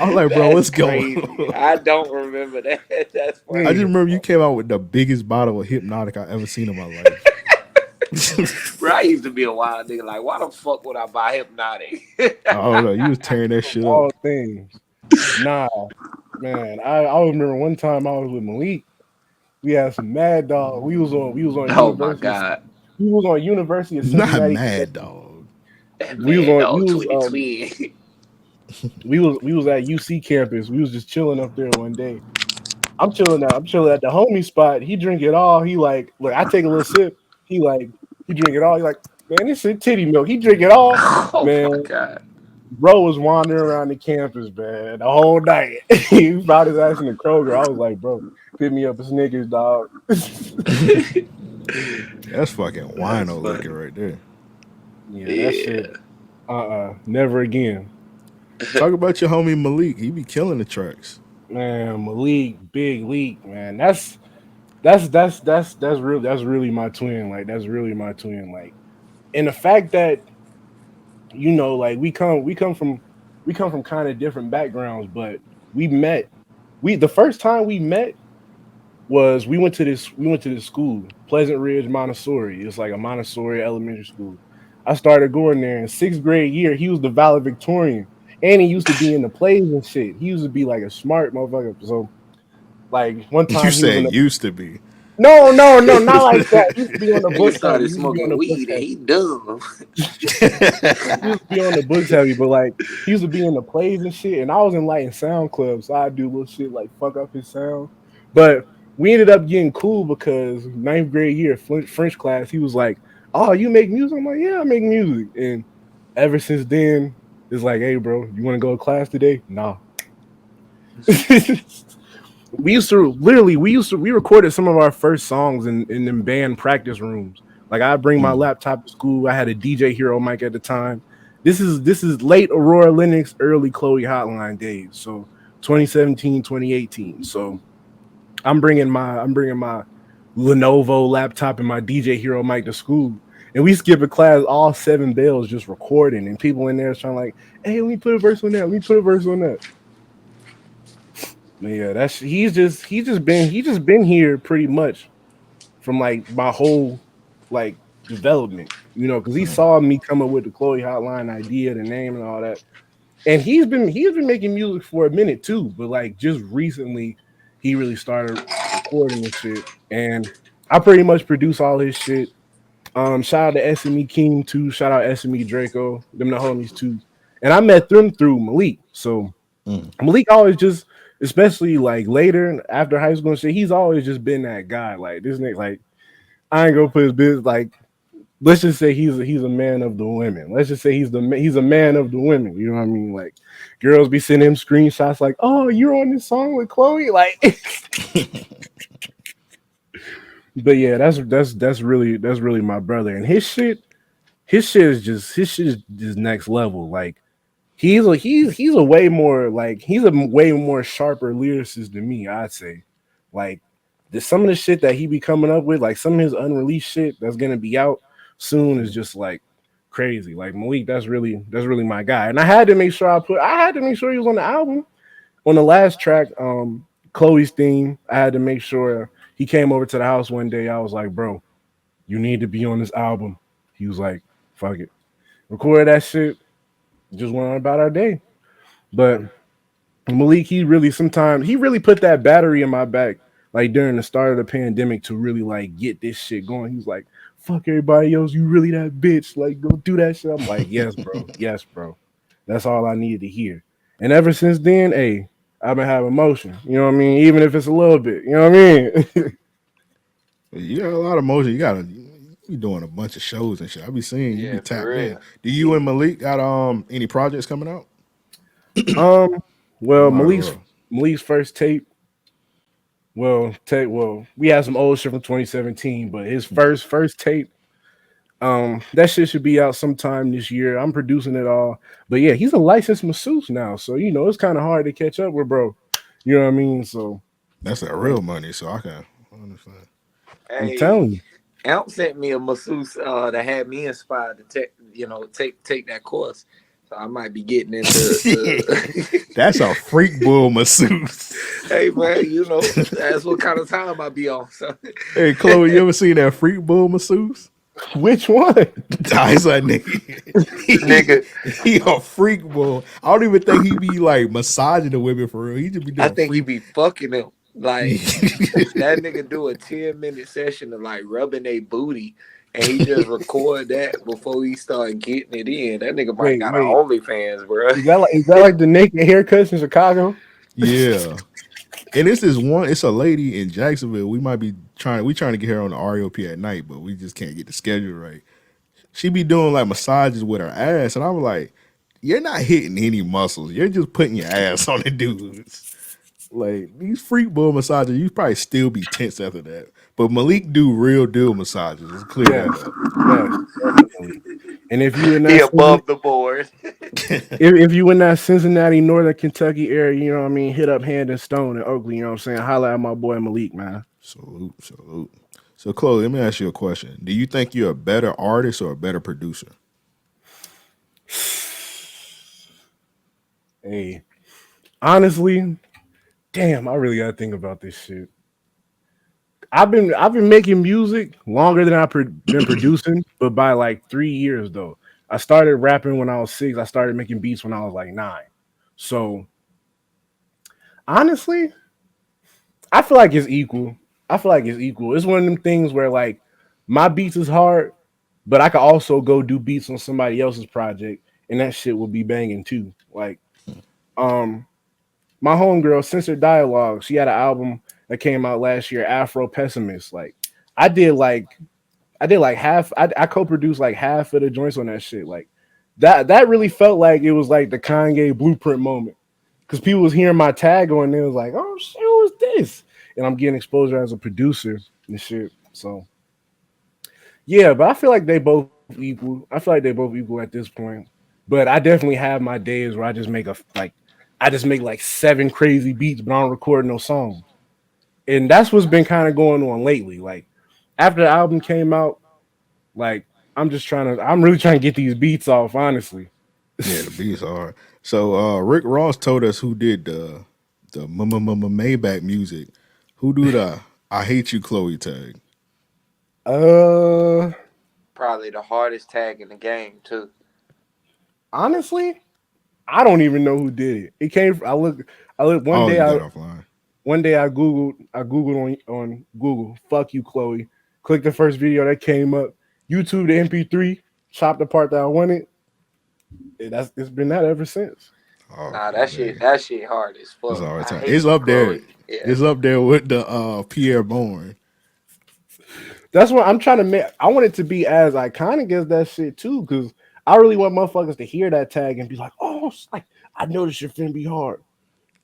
I was like, bro, that's what's going crazy. on? I don't remember that. That's I funny just Hey, as remember you fuck. came out with the biggest bottle of Hypnotic I ever seen in my life. Bro, I used to be a wild nigga. Like, why the fuck would I buy hypnotic? I don't know, you was tearing that of shit up. all things, nah, man. I remember one time I was with Malik. We had some Mad Dog. We was on Oh my University. god. We was on University of Not Cincinnati. mad dog. That We was man, on. dog, 2020. We was at UC campus. We was just chilling up there one day. I'm chilling at the homie spot. He drink it all. He like, look, I take a little sip. He like, he drink it all. He like, man, this is titty milk. He drink it all. Oh Man, my god. bro was wandering around the campus, man, the whole night. He found his ass in the Kroger. I was like, bro, pick me up a Snickers, dog. That's fucking That's wino liquor funny. right there. Yeah, that shit. Yeah. Never again. Talk about your homie Malik. He be killing the tracks. Man, Malik, big leak, man. That's really my twin. Like that's really my twin. Like, and the fact that like we come from kind of different backgrounds, but we met. We the first time we met was we went to this school, Pleasant Ridge Montessori. It's like a Montessori elementary school. I started going there in sixth grade year. He was the valedictorian, and he used to be in the plays and shit. He used to be like a smart motherfucker. So like one You time he was said in the used to be. no, no, no, not like that. He used to be on the Nigga books heavy. started He used to be on smoking the books weed and heavy. he dumb. He used to be on the books heavy, but like he used to be in the plays and shit. And I was in like in sound clubs, so I do little shit like fuck up his sound. But we ended up getting cool because ninth grade year French class, he was like, "Oh, you make music?" I'm like, "Yeah, I make music." And ever since then, it's like, "Hey, bro, you want to go to class today?" Nah. We recorded some of our first songs in them band practice rooms. Like I bring my Mm. laptop to school. I had a DJ Hero mic at the time. This is late Aurora Linux, early Chloe Hotline days. So 2017, 2018. So I'm bringing my Lenovo laptop and my DJ Hero mic to school. And we skip a class, all seven bells just recording, and people in there trying like, "Hey, let me put a verse on that. Let me put a verse on that." But yeah, that's he's just been here pretty much from like my whole like development, because he saw me come up with the Chloe Hotline idea, the name, and all that. And he's been making music for a minute too, but like just recently, he really started recording and shit. And I pretty much produce all his shit. Shout out to SME King too. Shout out SME Draco. Them the homies too. And I met them through Malik. So Mm. Malik always just, especially like later after high school and shit, he's always just been that guy. Like this nigga, like I ain't gonna put his business. Like let's just say he's a man of the women. Let's just say he's a man of the women. You know what I mean? Like girls be sending him screenshots like, "Oh, you're on this song with Chloe." Like, but yeah, that's really my brother, and his shit is just next level. Like he's a way more like he's a way more sharper lyricist than me, I'd say. Like some of the shit that he be coming up with, like some of his unreleased shit that's gonna be out soon is just like crazy. Like Malik, that's really my guy. And I had to make sure he was on the album. On the last track, Chloe's theme, I had to make sure he came over to the house one day. I was like, bro, you need to be on this album. He was like, fuck it. recorded that shit, just went on about our day. But Malik, he really sometimes he really put that battery in my back, like during the start of the pandemic, to really like get this shit going. He was like, "Fuck everybody else, you really that bitch? Like, go do that shit." I'm like, yes, bro. That's all I needed to hear. And ever since then, hey, I've been having motion. You know what I mean? Even if it's a little bit. You know what I mean? You got a lot of motion. You gotta you be doing a bunch of shows and shit. I be seeing you be Yeah, for tapped in. real. Do you Yeah. and Malik got any projects coming out? um, well, I'm out of rough. Malik's first tape. Well, we had some old shit from 2017, but his Yeah, first tape. That shit should be out sometime this year. I'm producing it all. But yeah, he's a licensed masseuse now. So, it's kind of hard to catch up with, bro. You know what I mean? So, that's that yeah, real money. So I can understand. I'm Hey, telling you. Amp sent me a masseuse that had me inspired to take that course. So I might be getting into That's a freak bull masseuse. hey man, that's what kind of time I be on. So Hey, Chloe, you ever seen that freak bull masseuse? Which one? He's like nigga. nigga, He a freak bull. I don't even think he be like massaging the women for real. He just be I doing think he freak. be fucking them. Like that nigga do a 10-minute session of like rubbing a booty and he just record that before he start getting it in. That nigga might got an Wait. OnlyFans, bro. Is that like the naked haircuts in Chicago? Yeah. And this is one. It's a lady in Jacksonville. We trying to get her on the REOP at night, but we just can't get the schedule right. She be doing like massages with her ass, and I was like, "You're not hitting any muscles. You're just putting your ass on the dudes." Like these freak bull massages, you probably still be tense after that. But Malik do real deal massages. Let's clear that Yes. up. Yes, definitely. And if you in He that above the board. if you in that Cincinnati, Northern Kentucky area, you know what I mean, hit up Hand and Stone in Oakley, you know what I'm saying? Holla at my boy Malik, man. Salute, salute. So, Chloe, let me ask you a question. Do you think you're a better artist or a better producer? Hey, honestly, damn, I really gotta think about this shit. I've been making music longer than been producing, but by like 3 years though. I started rapping when I was 6. I started making beats when I was like 9. So honestly, I feel like it's equal. I feel like it's equal. It's one of them things where like my beats is hard, but I could also go do beats on somebody else's project, and that shit will be banging too. Like, um, my homegirl, Censored Dialogue, she had an album that came out last year, Afro Pessimist. Like, I did like I did like half. I co-produced like half of the joints on that shit. Like that really felt like it was like the Kanye blueprint moment because people was hearing my tag on there, was like, oh shit, who is this? And I'm getting exposure as a producer and shit. So yeah, but I feel like they both equal. I feel like they both equal at this point. But I definitely have my days where I just make like 7 crazy beats, but I don't record no songs. And that's what's been kind of going on lately. Like after the album came out, like I'm really trying to get these beats off, honestly. Yeah, the beats are. So, Rick Ross told us who did the Maybach music. Who do the "I Hate You" Chloe tag? uh Probably the hardest tag in the game too. Honestly, I don't even know who did it. It came from, I look I'll get that offline. one day I googled on Google, fuck you, Chloe. Click the first video that came up. YouTube the MP3, chopped the part that I wanted. It's been that ever since. Oh, Nah, okay, bet. that shit hard as It's fuck. all right I time. hate It's you, up there. Chloe. Yeah. It's up there with the Pierre Bourne. That's what I'm trying to make. I want it to be as iconic as that shit too, because I really want motherfuckers to hear that tag and be like, "Oh, like I know this shit finna be hard."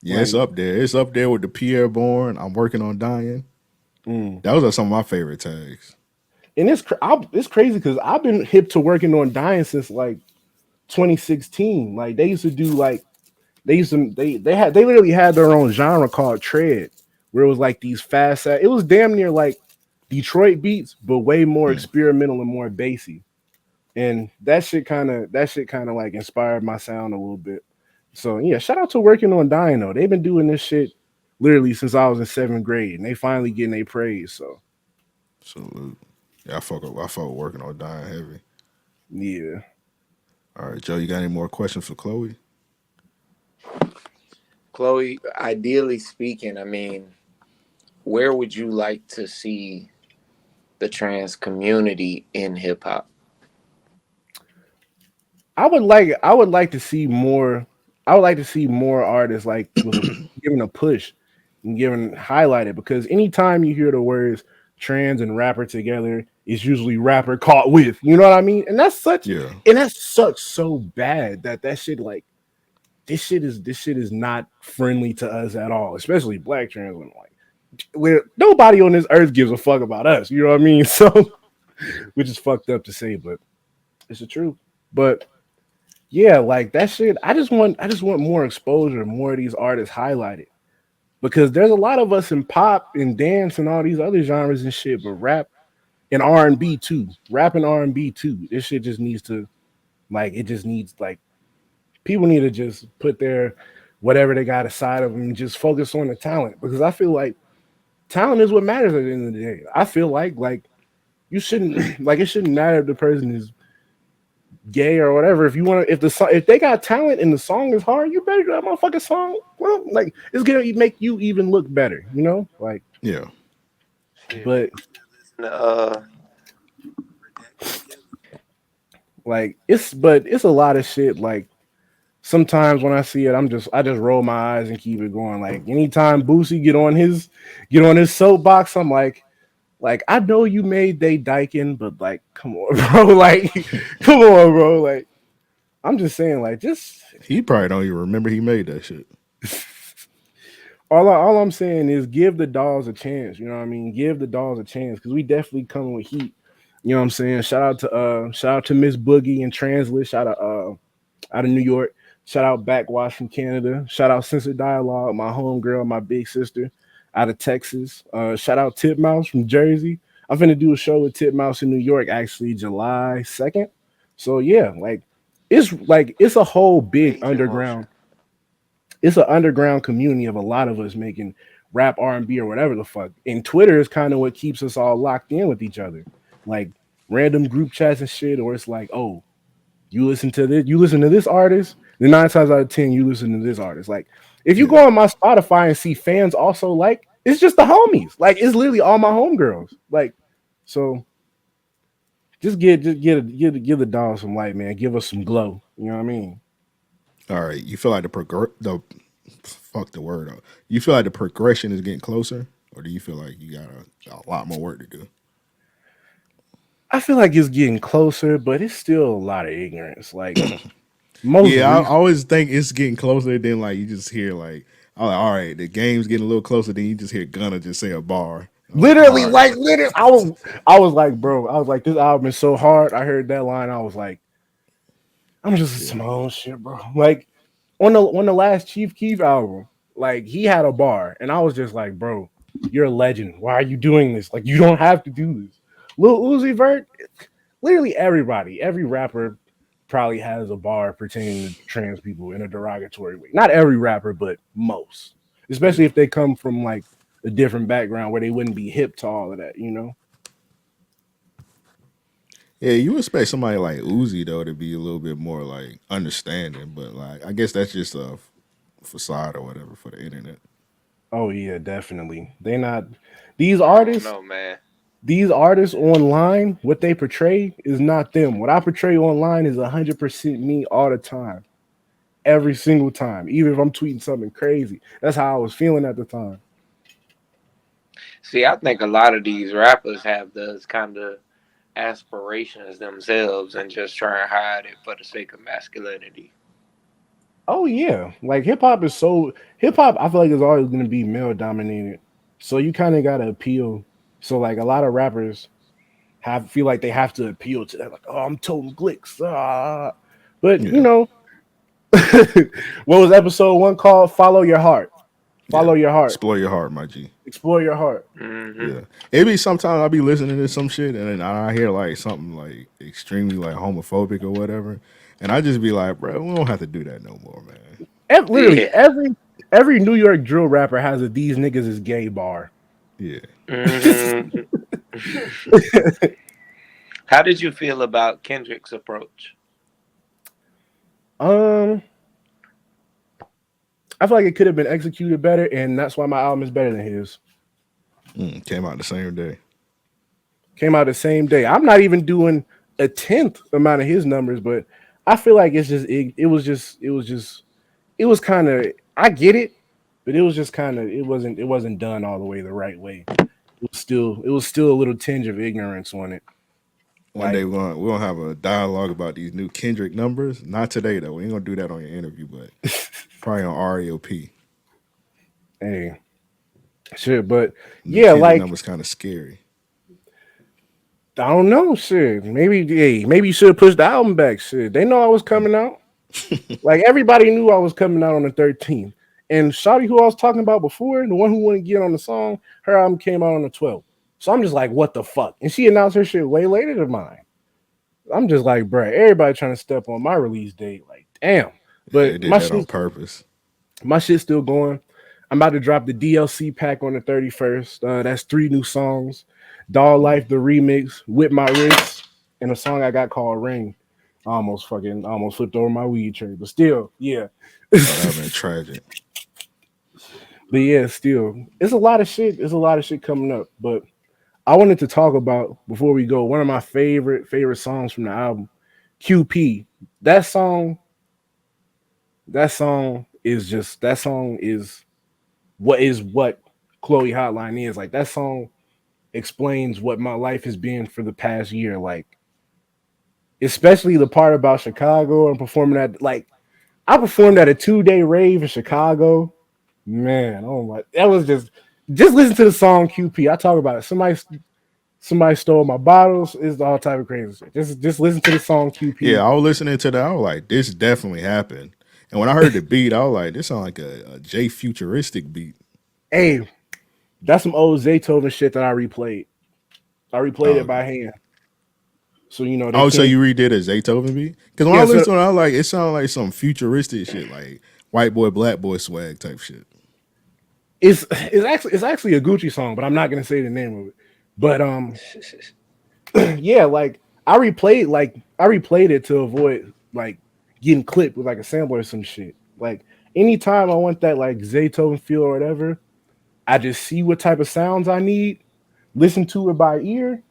Yeah, it's Like, up there. It's up there with the Pierre Bourne. I'm working on dying. mm. Those are some of my favorite tags. And it's crazy because I've been hip to working on dying since like 2016. Like they used to do like they literally had their own genre called tread, where it was like these fast. It was damn near like Detroit beats, but way more Hmm. experimental and more bassy. And that shit kind of like inspired my sound a little bit. So yeah, shout out to working on dying though. They've been doing this shit literally since I was in 7th grade, and they finally getting their praise. So Salute. Yeah, I fuck working on dying heavy. yeah. All right, Joe, you got any more questions for Chloe? Chloe, ideally speaking, I mean, where would you like to see the trans community in hip hop? I would like to see more. I would like to see more artists like with a giving a push and giving highlighted, because anytime you hear the words trans and rapper together, it's usually rapper caught with. You know what I mean? Yeah, And that sucks so bad that shit, like, this shit is not friendly to us at all, especially black trans women. Like, where nobody on this earth gives a fuck about us. You know what I mean? So, which is fucked up to say, but it's the truth. But yeah, like that shit. I just want more exposure, more of these artists highlighted, because there's a lot of us in pop and dance and all these other genres and shit, but rap and R&B too. Rap and R&B too. This shit just needs to, like, it just needs, like, people need to just put their whatever they got aside of them and just focus on the talent, because I feel like talent is what matters at the end of the day. I feel like you shouldn't like, it shouldn't matter if the person is gay or whatever. If you want to, if they got talent and the song is hard, you better do that motherfucking song. Well, like, it's gonna make you even look better, you know? Like, yeah. Shit, but uh, it's a lot of shit. Like, sometimes when I see it, I just roll my eyes and keep it going. Like, anytime Boosie get on his soapbox, I'm like, I know you made they Dyken, but like, come on, bro. Like, come on, bro. Like, I'm just saying, like, just He probably don't even remember he made that shit. all I'm saying is give the dolls a chance. You know what I mean? Give the dolls a chance, because we definitely coming with heat. You know what I'm saying? Shout out to Miss Boogie and Translit. Out of New York. Shout out Backwash from Canada. Shout out Censored Dialogue, my homegirl, my big sister out of Texas. Shout out Titmouse from Jersey. I'm finna do a show with Titmouse in New York, actually July 2nd. So yeah, it's a whole big major motion. underground. It's an underground community of a lot of us making rap, R&B, or whatever the fuck. And Twitter is kind of what keeps us all locked in with each other. Like, random group chats and shit, or it's like, oh, you listen to this artist, then 9 times out of 10 you listen to this artist. Like, if you Yeah. go on my Spotify and see fans also, like, it's just the homies. Like, it's literally all my homegirls. Like, so give the dog some light, man. Give us some glow. You know what I mean? All right. You feel like the fuck the word out. You feel like the progression is getting closer, or do you feel like you got a lot more work to do? I feel like it's getting closer, but it's still a lot of ignorance. Like, most Yeah, I recent, always think it's getting closer. Then like you just hear like, I'm like, all right, the game's getting a little closer. Then you just hear Gunna just say a bar. I'm like, literally, all right, like, literally, I was like, bro, I was like, this album is so hard. I heard that line, I was like, I'm just yeah, some old shit, bro. Like, on the last Chief Keef album, like, he had a bar, and I was just like, bro, you're a legend. Why are you doing this? Like, you don't have to do this. Lil Uzi Vert, literally everybody, every rapper probably has a bar pertaining to trans people in a derogatory way. Not every rapper, but most. Especially yeah. if they come from, like, a different background where they wouldn't be hip to all of that, you know? Yeah, you expect somebody like Uzi though to be a little bit more like understanding, but like I guess that's just a facade or whatever for the internet. Oh yeah, definitely. They not these I don't artists know, man. these artists online, what they portray is not them. What I portray online is 100% me all the time, every single time. Even if I'm tweeting something crazy, that's how I was feeling at the time. See, I think a lot of these rappers have those kind of aspirations themselves and just try and hide it for the sake of masculinity. Oh yeah, like, hip hop. I feel like it's always gonna be male dominated, so you kind of gotta appeal. So, like, a lot of rappers have feel like they have to appeal to that. Like, oh, I'm toting Glicks, but Yeah, what was episode one called? Follow your heart. yeah. Follow your heart. Explore your heart, my G. Explore your heart. Hmm. Yeah, it be sometimes I'll be listening to some shit and then I hear like something like extremely like homophobic or whatever, and I just be like, bro, we don't have to do that no more, man. Literally Yeah. every New York drill rapper has a "these niggas is gay" bar. Yeah. Hmm. How did you feel about Kendrick's approach? Um, I feel like it could have been executed better, and that's why my album is better than his. Came out the same day. Came out the same day. I'm not even doing a tenth amount of his numbers, but I feel like it's just it was kind of I get it, but it was just kind of it wasn't done all the way the right way. It was still a little tinge of ignorance on it. One day Like, we're gonna have a dialogue about these new Kendrick numbers. Not today though. We ain't gonna do that on your interview, but probably on RAOP. hey, shit, but New yeah, Kendrick like numbers kind of scary. I don't know, shit. Maybe you should have pushed the album back. Shit, they know I was coming out. Like everybody knew I was coming out on the 13th. And Shawty, who I was talking about before, the one who wouldn't get on the song, her album came out on the 12th. So I'm just like, what the fuck? And she announced her shit way later than mine. I'm just like, bruh, everybody trying to step on my release date. Like, damn. Yeah, they But did that on purpose. my shit's still going. I'm about to drop the DLC pack on the 31st. That's 3 new songs. Dog Life, the remix, Whip My Wrist, and a song I got called Ring. I almost flipped over my weed tray, but still, yeah. Oh, that would have been tragic. But yeah, still, it's a lot of shit. It's a lot of shit coming up. But I wanted to talk about before we go one of my favorite songs from the album, QP. That song, that song is what Chloe Hotline is. Like that song explains what my life has been for the past year. Like especially the part about Chicago and performing at like I performed at a 2-day rave in Chicago. Man, oh my, that was just listen to the song QP. I talk about it. Somebody stole my bottles. It's all type of crazy shit. Just listen to the song Yeah, QP. I was listening to that. I was like, this definitely happened. And when I heard the beat, I was like, this sounds like a J futuristic beat. Hey, that's some old Zaytoven shit that I replayed. I replayed Oh, it by hand. So you know they oh, so can't. you redid a Zaytoven beat? Because when I Yeah, so listened to it, I was like, it sounded like some futuristic shit, like white boy, black boy swag type shit. it's actually a Gucci song, but I'm not gonna say the name of it. But yeah, like I replayed it to avoid like getting clipped with like a sampler or some shit. Like anytime I want that like Zaytoven feel or whatever, I just see what type of sounds I need, listen to it by ear,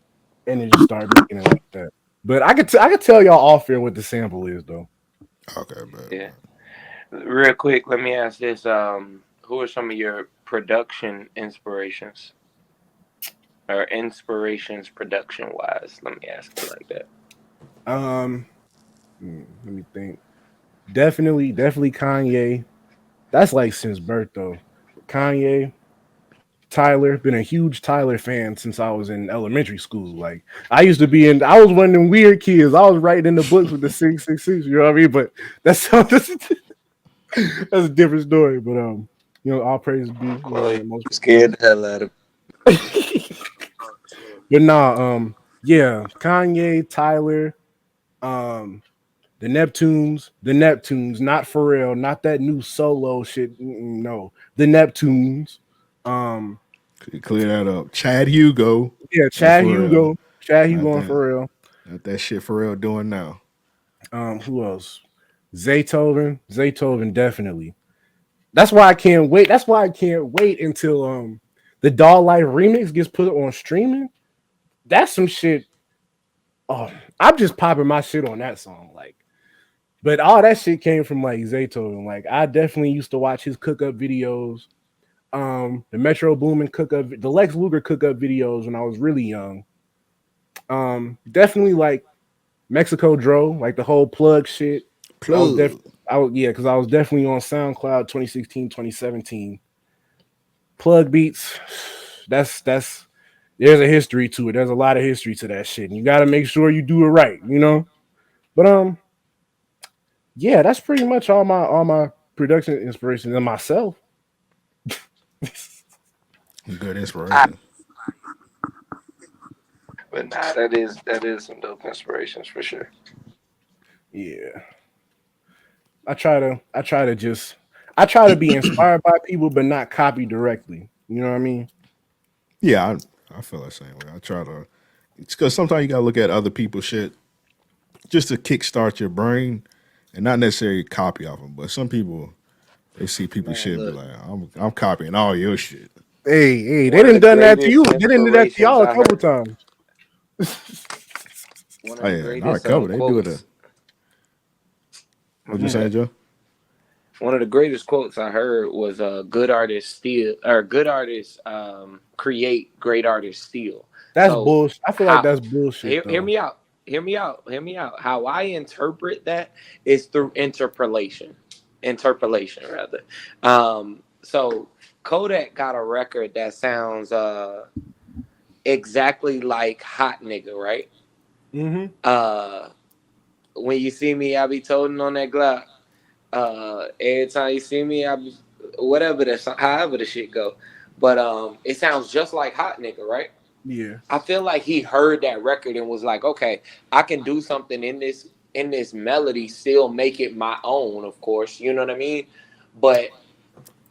and then just start making it like that. But I could tell y'all off here what the sample is though. Okay, but Yeah. Real quick, let me ask this: who are some of your production inspirations or inspirations production wise? Let me ask it like that. Um, let me think. Definitely Kanye. That's like since birth though. Kanye, Tyler, been a huge Tyler fan since I was in elementary school. Like I was one of them weird kids. I was writing in the books with the 666, you know what I mean? But that's that's a different story. But all praise be, Chloe the most. scared the hell out of But nah, yeah, Kanye, Tyler, um, the Neptunes, not Pharrell, not that new solo shit. No, the Neptunes. Um, clear that up. Chad Hugo yeah, and Chad Pharrell. Hugo, Chad Not Hugo and that. Pharrell. Not that shit Pharrell doing now. Who else? Zaytoven, definitely. That's why I can't wait. That's why I can't wait until the Doll Life remix gets put on streaming. That's some shit. Oh, I'm just popping my shit on that song. Like, but all that shit came from like Zaytoven. Like, I definitely used to watch his cookup videos. The Metro Boomin cookup, the Lex Luger cookup videos when I was really young. Definitely like Mexico Dro, like the whole plug shit. I was def Plug. I was yeah, because I was definitely on SoundCloud 2016, 2017. Plug beats. That's there's a history to it. There's a lot of history to that shit. And you gotta make sure you do it right, you know? But yeah, that's pretty much all my production inspirations and myself. Good I, inspiration. but nah, that is some dope inspirations for sure. Yeah. I try to be inspired by people but not copy directly. You know what I mean? Yeah, I feel the same way. I try to. It's because sometimes you gotta look at other people's shit just to kickstart your brain. and not necessarily copy off them, but some people they see people Man, shit and be look, like, I'm copying all your shit. Hey, they one of didn't the done that to you. greatest They didn't do that to inspirations y'all a I couple heard. times. One Oh of the yeah, not a greatest cover. They do it. quotes. My What you Mm. saying, bad. Joe? One of the greatest quotes I heard was "Good artists steal, or good artists create, great artists steal." That's So bullshit. I feel like how? that's bullshit Hear though. me out. Hear me out. Hear me out. How I interpret that is through interpolation. Interpolation, rather. So Kodak got a record that sounds exactly like Hot Nigga, right? Mm-hmm. Uh, when you see me, I be toting on that Glock. Every time you see me, I be whatever the however the shit go. But it sounds just like Hot Nigga, right? Yeah. I feel like he heard that record and was like, okay, I can do something in this melody, still make it my own, of course, you know what I mean? But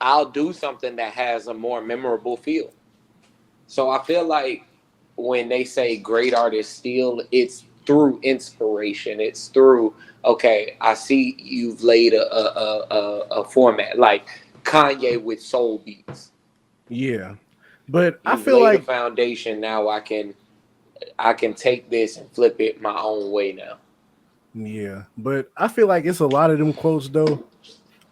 I'll do something that has a more memorable feel. So I feel like when they say great artists steal, it's through inspiration. It's through okay, I see you've laid a format like Kanye with soul beats. Yeah. But I You've feel laid a like foundation. Now I can take this and flip it my own way now. yeah. But I feel like it's a lot of them quotes though.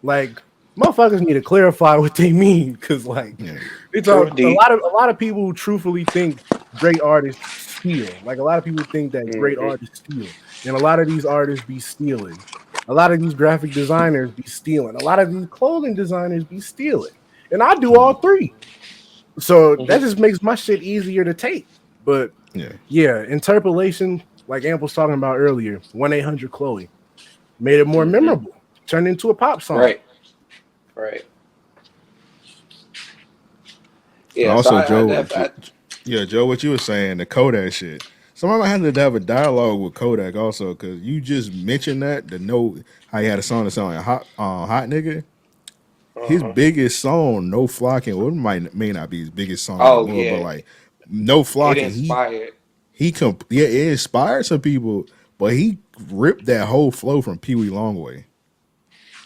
Like motherfuckers need to clarify what they mean because like Yeah, it's True indeed. a lot of people who truthfully think great artists steal. Like a lot of people think that great Hmm. artists steal, and a lot of these artists be stealing. A lot of these graphic designers be stealing. A lot of these clothing designers be stealing, and I do all three. So that Hmm. just makes my shit easier to take. But yeah. yeah, interpolation, like Amp was talking about earlier, 1-800 Chloe made it more Hmm. memorable, turned into a pop song. Right. Right. Yeah. So Also, I, Joe, def- I yeah, Joe, what you were saying, the Kodak shit. Somebody had to have a dialogue with Kodak also, because you just mentioned that to know how he had a song that sounded like hot nigga. His uh-huh. biggest song, No Flocking, well, it may not be his biggest song Oh anymore, but yeah, like No it Flocking, inspired. yeah, it inspired some people, but he ripped that whole flow from Pee Wee Longway.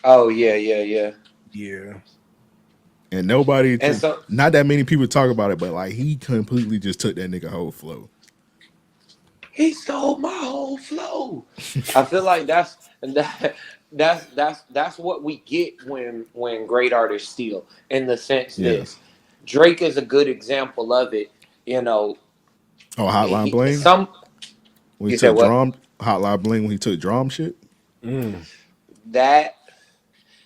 Oh yeah, yeah, yeah. Yeah. And nobody, And so not that many people talk about it, but like he completely just took that nigga whole flow. he stole my whole flow. I feel like that's what we get when great artists steal. In the sense Yeah. this, Drake is a good example of it. You know, Oh, Hotline he Bling some when he you said took what drum. Hotline Bling when he took drum shit. Mm. that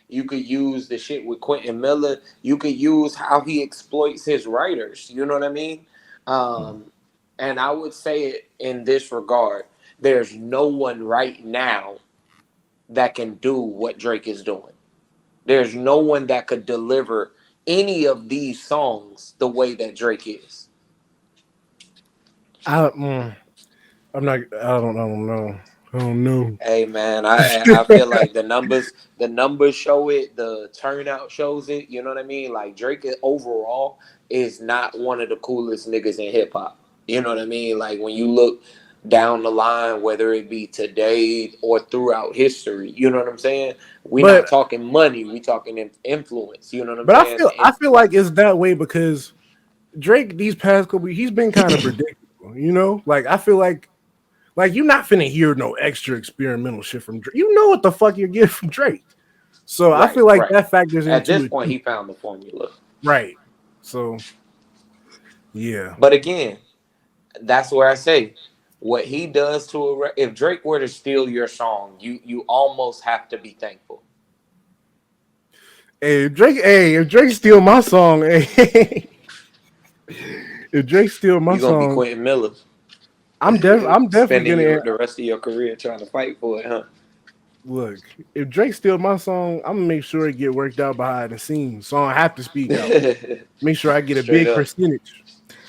you could use the shit with Quentin Miller. You could use how he exploits his writers. You know what I mean? Mm. Um, and I would say it in this regard: there's no one right now that can do what Drake is doing. There's no one that could deliver any of these songs the way that Drake is. I, I'm not. I don't know. I don't know. Hey man, I feel like the numbers show it, the turnout shows it. You know what I mean? Like Drake overall is not one of the coolest niggas in hip hop. You know what I mean? Like when you look down the line, whether it be today or throughout history, you know what I'm saying? We're but not talking money, we talking influence. You know what I'm but saying? I And feel like it's that way because Drake these past couple he's been kind of predictable. You know, like I feel like you're not finna hear no extra experimental shit from Drake. You know what the fuck you're getting from Drake. So I right, feel like right. that factors At into this it point, too. he found the formula. Right. So yeah. But again, that's where I say what he does to if Drake were to steal your song, you almost have to be thankful. Hey, if Drake steal my song, hey, if Drake steal my You're gonna be song, Quentin Miller, I'm definitely spending gonna the rest of your career trying to fight for it, huh? look. If Drake steal my song, I'm gonna make sure it get worked out behind the scenes, so I don't have to speak out. Make sure I get a Straight big up. percentage.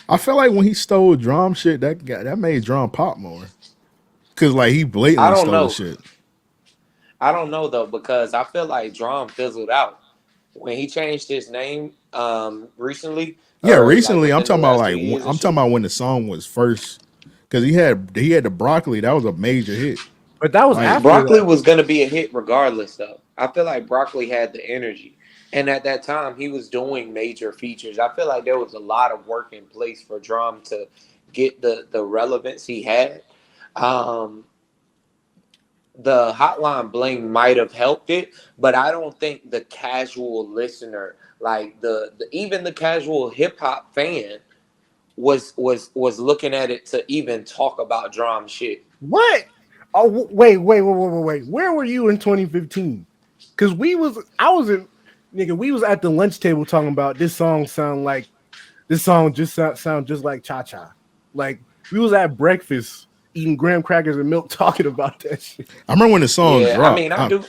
I feel like when he stole drum shit, that made drum pop more. Cause like he I blatantly don't stole know. shit. I don't know though because I feel like Drum fizzled out when he changed his name recently Yeah, or like recently I'm within the talking about last like 2 years and I'm talking shit. about when the song was first. Cause he had the broccoli that was a major hit. But that was Like, after Broccoli that. was gonna be a hit regardless, though. I feel like Broccoli had the energy, and at that time he was doing major features. I feel like there was a lot of work in place for Drum to get the relevance he had. Um, the Hotline Bling might have helped it, but I don't think the casual listener, like the even the casual hip hop fan, was looking at it to even talk about Drum shit. What? Oh, wait. Where were you in 2015? Because I was in, nigga, we was at the lunch table talking about this song just sound just like Cha Cha. Like, we was at breakfast eating graham crackers and milk talking about that shit. I remember when the song Yeah, I dropped. mean, I do.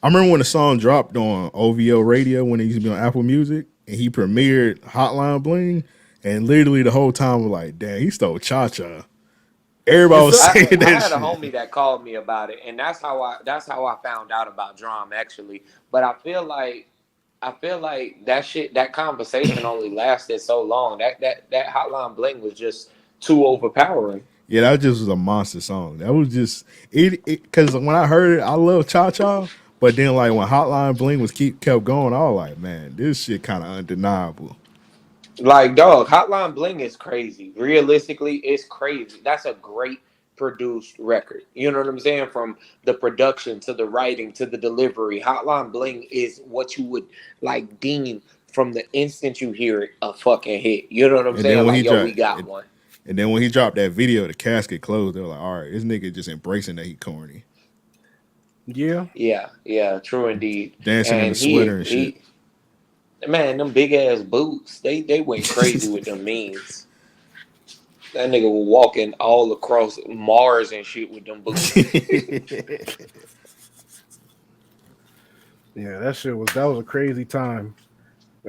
I remember when the song dropped on OVO radio when it used to be on Apple Music, and he premiered Hotline Bling, and literally the whole time was like, "Damn, he stole Cha Cha." Everybody It's was a, saying I that had a shit. homie that called me about it, and that's how I found out about Drum actually. But I feel like that shit, that conversation only lasted so long. That Hotline Bling was just too overpowering. Yeah, that just was a monster song. That was just it. Because when I heard it, I love Cha Cha, but then like when Hotline Bling was kept going, I was like, man, this shit kind of undeniable. Like, dog, Hotline Bling is crazy. Realistically, it's crazy. That's a great produced record. You know what I'm saying? From the production to the writing to the delivery, Hotline Bling is what you would like deem from the instant you hear it a fucking hit. You know what I'm And then saying? when Like, he yo, we dropped, got one. and then when he dropped that video, the casket closed. They were like, all right, this nigga just embracing that he corny, yeah. Yeah, yeah, true indeed. dancing in the And sweater and shit. man, them big ass boots, they went crazy with them memes. That nigga was walking all across Mars and shit with them boots. Yeah, that was a crazy time.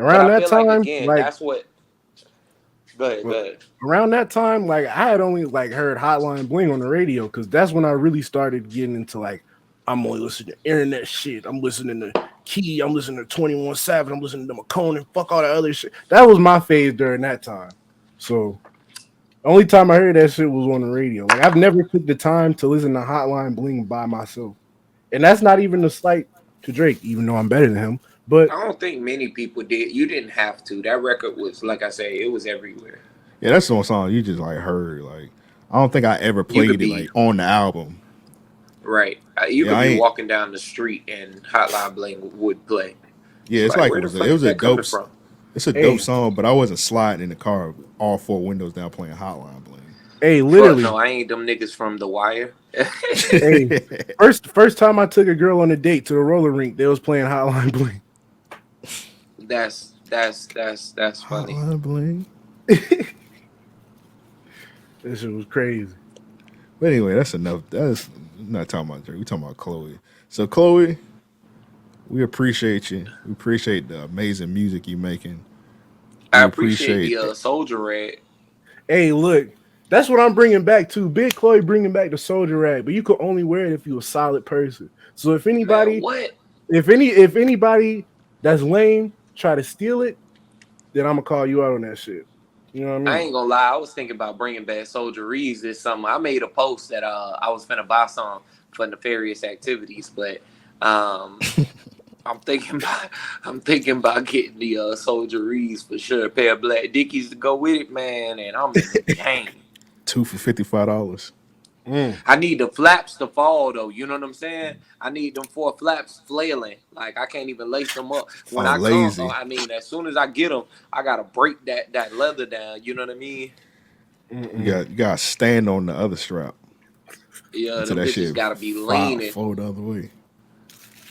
But Around I that feel like time, again, like that's what. Go ahead, well, go ahead. around that time, like I had only like heard Hotline Bling on the radio because that's when I really started getting into like I'm only listening to internet shit. I'm listening to Key. I'm listening to 21 Savage. I'm listening to McConan. Fuck all that other shit. That was my phase during that time. So the only time I heard that shit was on the radio. Like I've never took the time to listen to Hotline Bling by myself, and that's not even a slight to Drake, even though I'm better than him. But I don't think many people did. You didn't have to. That record was, like I say, it was everywhere. Yeah, that's one song you just like heard. Like, I don't think I ever You could played it be like on the album. right. You Yeah, could I be ain't. walking down the street and Hotline Bling would play. Yeah, It's it's like, like where the it fuck is was a that dope. coming from? It's a dope hey, song, but I wasn't sliding in the car all four windows down playing Hotline hey, Fuck no, literally, I ain't them niggas from The Wire. hey, Bling. first time I took a girl on a date to the roller rink, they was playing Hotline Bling. That's funny. Hotline Bling. This shit was crazy. But anyway, that's enough. That's not talking about Drake. We talking about Chloe. So Chloe, we appreciate you. We appreciate the amazing music you making. I We appreciate appreciate. the Soldier Red. Hey, look, that's what I'm bringing back too. Big Chloe bringing back the soldier rag, but you could only wear it if you're a solid person. So Man, what? if anybody that's lame try to steal it, then I'm gonna call you out on that shit. You know what I I mean? ain't gonna lie, I was thinking about bringing back Soldier Reeves this summer. I made a post that I was finna buy some for nefarious activities, but um I'm thinking about I'm thinking about getting the Soldier Reeves for sure. A pair of black dickies to go with it, man, and I'm in the game. Two for $55. Mm. I need the flaps to fall though. You know what I'm saying? I need them four flaps flailing. Like I can't even lace them up when Oh, I come. lazy. I mean, as soon as I get them, I gotta break that leather down. You know what I mean? Mm-mm. You got to stand on the other strap Yeah, until them that bitches shit gotta be leaning. fold the other way.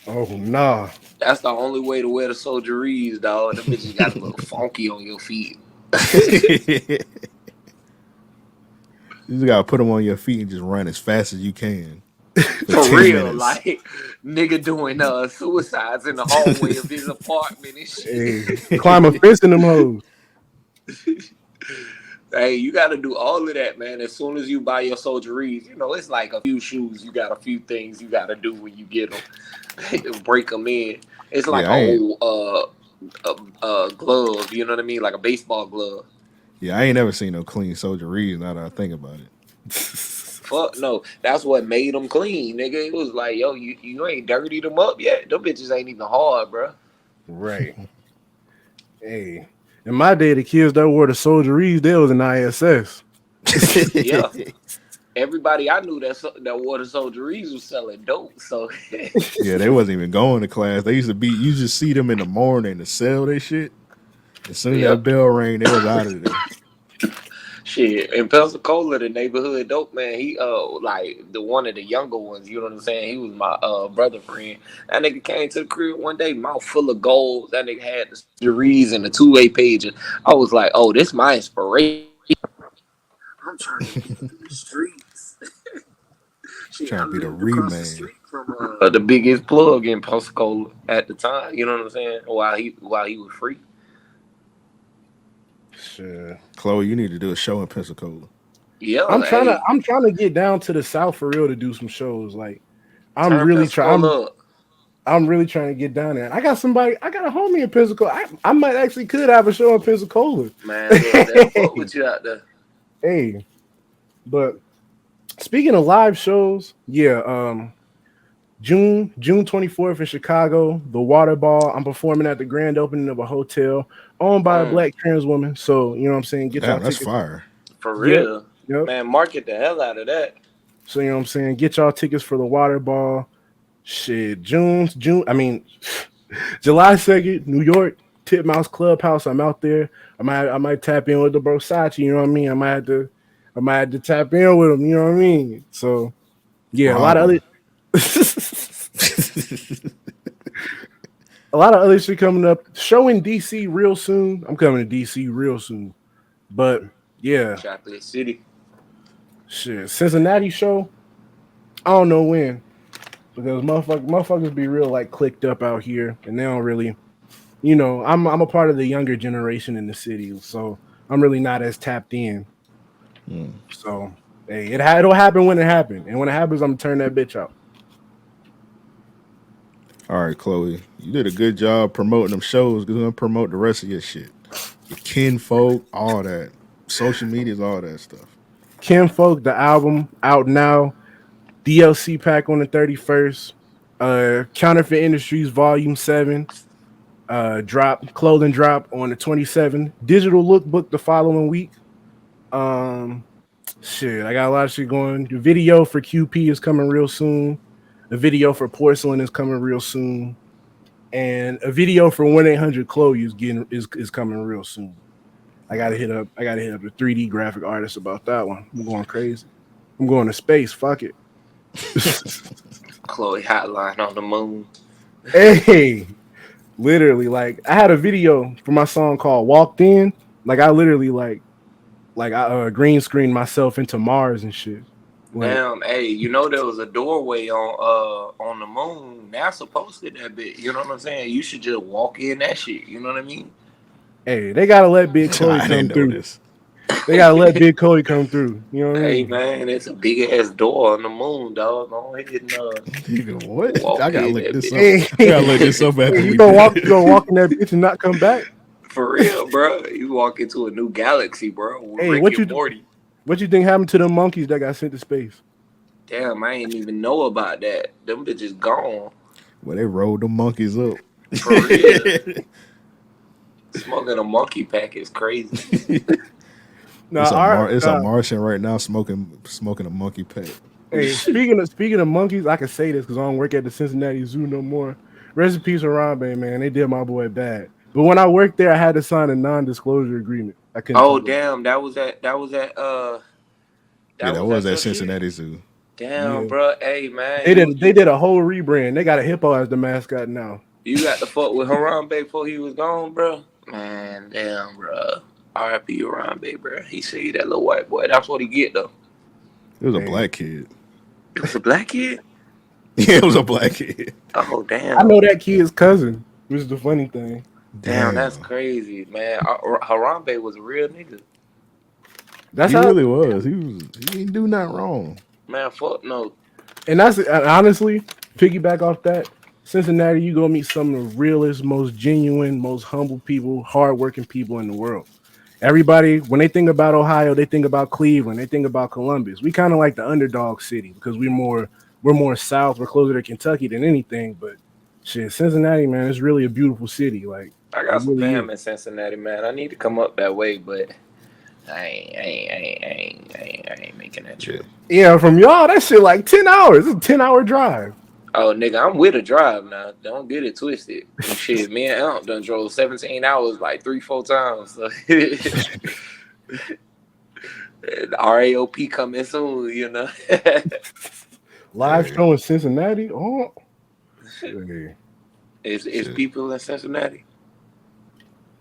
Oh nah. That's the only way to wear the soldieries, dog. Them bitches got a little funky on your feet. You just gotta put them on your feet and just run as fast as you can for For 10 real, minutes. like nigga doing suicides in the hallway of his apartment and shit. Hey, climb a fence in them hoes. Hey, you got to do all of that, man. As soon as you buy your soldieries, it's like a few shoes. You got a few things you got to do when you get them. Break them in. It's like Yeah, a I ain't. old glove. You know what I mean? Like a baseball glove. Yeah, I ain't never seen no clean soldier reads. Now that I think about it, Fuck no. That's what made them clean, nigga. It was like, yo, you ain't dirtied them up yet. Them bitches ain't even hard, bro. Right. Hey, in my day, the kids that wore the soldieries, they was in ISS. Yeah. Everybody I knew that wore the soldieries was selling dope. So Yeah, they wasn't even going to class. They used to be. You just see them in the morning to sell their shit. As soon as that yep. bell rang, they was out of there. Shit, in Pensacola, the neighborhood dope man, he like the one of the younger ones. You know what I'm saying? He was my brother friend. That nigga came to the crib one day, mouth full of gold. That nigga had the series and the 2-way pager. I was like, oh, this my inspiration. I'm trying to get through the streets. Shit, I Trying to be the lived across the reman. street from the biggest plug in Pensacola at the time. You know what I'm saying? While he was free. Sure. Chloe, you need to do a show in Pensacola. Yeah, hey, I'm trying to get down to the South for real to do some shows. Like I'm turn really trying. Pensacola up, I'm really trying to get down there. I got somebody. I got a homie in Pensacola. I might actually could have a show in Pensacola. man. Look, they'll fuck with you out there. Hey, but speaking of live shows, yeah, June 24th in Chicago, the Water Ball. I'm performing at the grand opening of a hotel owned by a Mm. black trans woman. So you know what I'm saying. Get y'all Damn, that's tickets. fire. For Yep, real, yep. man. Market the hell out of that. So you know what I'm saying. Get y'all tickets for the Water Ball. Shit, June. I mean, July 2nd, New York, Titmouse Clubhouse. I'm out there. I might tap in with the Versace. You know what I mean. I might have to tap in with them. You know what I mean. So yeah, a lot of Wildin'. other a lot of other shit coming up. Show in DC real soon. I'm coming to DC real soon. But yeah, Chocolate City. shit. Cincinnati show. I don't know when because motherfuckers be real like clicked up out here, and they don't really. I'm a part of the younger generation in the city, so I'm really not as tapped in. Hmm. So hey, it'll happen when it happens, and when it happens, I'm gonna turn that bitch out. All right, Chloe, you did a good job promoting them shows. We're gonna promote the rest of your shit. Your kinfolk, all that. Social medias, all that stuff. Kinfolk, the album out now. DLC pack on the 31st. Counterfeit Industries Volume 7. Clothing drop on the 27th. Digital lookbook the following week. Um, Shit, I got a lot of shit going. The video for QP is coming real soon. The video for Porcelain is coming real soon. And a video for 1-800 Chloe is coming real soon. I gotta hit up the 3D graphic artist about that one. I'm going crazy. I'm going to space. Fuck it. Chloe Hotline on the moon. Hey, literally, like I had a video for my song called "Walked In." Like I literally I green screened myself into Mars and shit. Like, Damn, hey, there was a doorway on the moon. NASA posted that bit. You know what I'm saying? You should just walk in that shit. You know what I mean? hey, they gotta let Big Chloe I didn't come know through. this. They gotta let Big Chloe come through. You know what I Hey mean? man, it's a big ass door on the moon, dog. Go ahead and Nigga, what? I walk gotta in look that this bit. up. Hey, I gotta look this up after hey, we did. you gonna walk in that bitch and not come back? For real, bro. You walk into a new galaxy, bro, with Hey, Rick and Morty. what you think happened to the monkeys that got sent to space? Damn, I ain't even know about that. Them bitches gone. Well, they rolled the monkeys up. For real. Smoking a monkey pack is crazy. No, all right. It's a Martian right now smoking a monkey pack. Hey, speaking of monkeys, I can say this because I don't work at the Cincinnati Zoo no more. Rest in peace, Harambe, man. They did my boy bad. But when I worked there, I had to sign a non-disclosure agreement. I couldn't Oh talk about damn, Yeah, that that was was at at your shit. Cincinnati Zoo. it. Damn, Yeah, bro. Hey man, they you did. They you did a whole rebrand. They got a hippo as the mascot now. you got to fuck with Harambe before he was gone, bro. Man, damn, bro. R.I.P. Harambe, bro. He saved that little white boy. That's what he get though. It was a Hey, black kid. It was a black kid. Yeah, it was a black kid. Oh I damn. know that kid's cousin, which is the funny thing. Damn, that's Damn. crazy, man. Harambe was a real nigga. That's He how. really was. He didn't do nothing wrong. Man, fuck no. And that's honestly piggyback off that. Cincinnati, you gonna meet some of the realest, most genuine, most humble people, hardworking people in the world. Everybody, when they think about Ohio, they think about Cleveland, they think about Columbus. We kind of like the underdog city because we're more south, we're closer to Kentucky than anything. But shit, Cincinnati, man, it's really a beautiful city. Like I it got some really is. fam in Cincinnati, man. I need to come up that way, but I ain't making that Yeah. trip. Yeah, from y'all, that shit like 10 hours. It's a 10 hour drive. Oh, nigga, I'm with a drive now. Don't get it twisted. Shit, me and Aunt done drove 17 hours like 3, 4 times. So the RAOP coming soon, you know. Live Hey, show in Cincinnati. Oh, shit. It's shit. people in Cincinnati.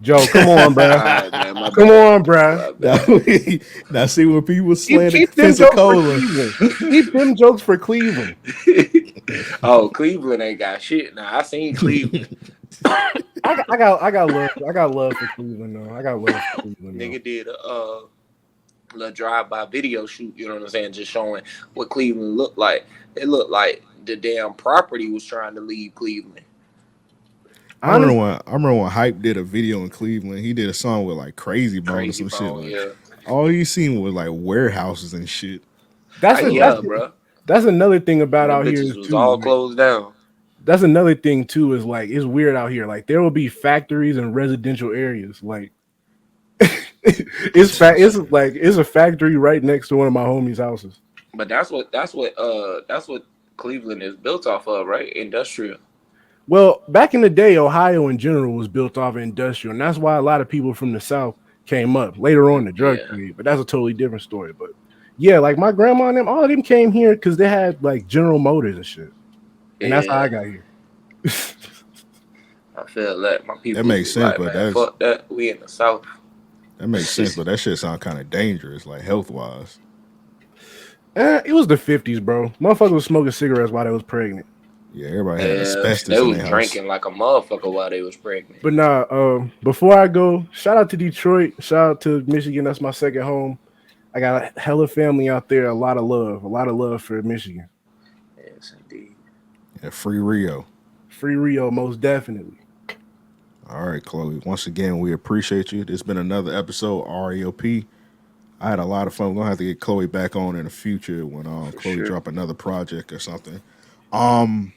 Joe, come on, All bruh. right, man. My Come bad. on, bruh. My Now, bad. now see when people slander Keep them jokes for Pensacola. Cleveland. Keep them jokes for Cleveland. Oh, Cleveland ain't got shit. Now I seen Cleveland. I got love for Cleveland though. I got love for Cleveland though. Nigga did a little drive-by video shoot. You know what I'm saying? Just showing what Cleveland looked like. It looked like the damn property was trying to leave Cleveland. Honestly, I remember when Hype did a video in Cleveland. He did a song with like Crazy Bone or Crazy some shit. bone, Like yeah. all you seen was like warehouses and shit. that's a, that's Yeah, bro. that's another thing about And the out here bitches was too. all Like closed down. that's another thing too is like it's weird out here. Like there will be factories in residential areas. Like it's like it's a factory right next to one of my homies' houses. But that's what Cleveland is built off of, right? Industrial. Well, back in the day, Ohio in general was built off of industrial, and that's why a lot of people from the South came up later on the drug Yeah. trade. But that's a totally different story. But yeah, like my grandma and them, all of them came here because they had like General Motors and shit, and that's how I Yeah. got here. I feel like my That people makes was sense, like, but man, fuck that. We in the South. that makes sense, but that shit sound kind of dangerous, like health wise. It was the '50s, bro. Motherfuckers was smoking cigarettes while they was pregnant. Yeah, everybody had Yeah, they asbestos in was their house. drinking like a motherfucker while they was pregnant. But nah, before I go, shout out to Detroit, shout out to Michigan. That's my second home. I got a hella family out there. A lot of love for Michigan. Yes, indeed. Yeah, free Rio. Free Rio, most definitely. All right, Chloe. Once again, we appreciate you. This has been another episode REOP. I had a lot of fun. We're gonna have to get Chloe back on in the future when For Chloe sure. drop another project or something. Um,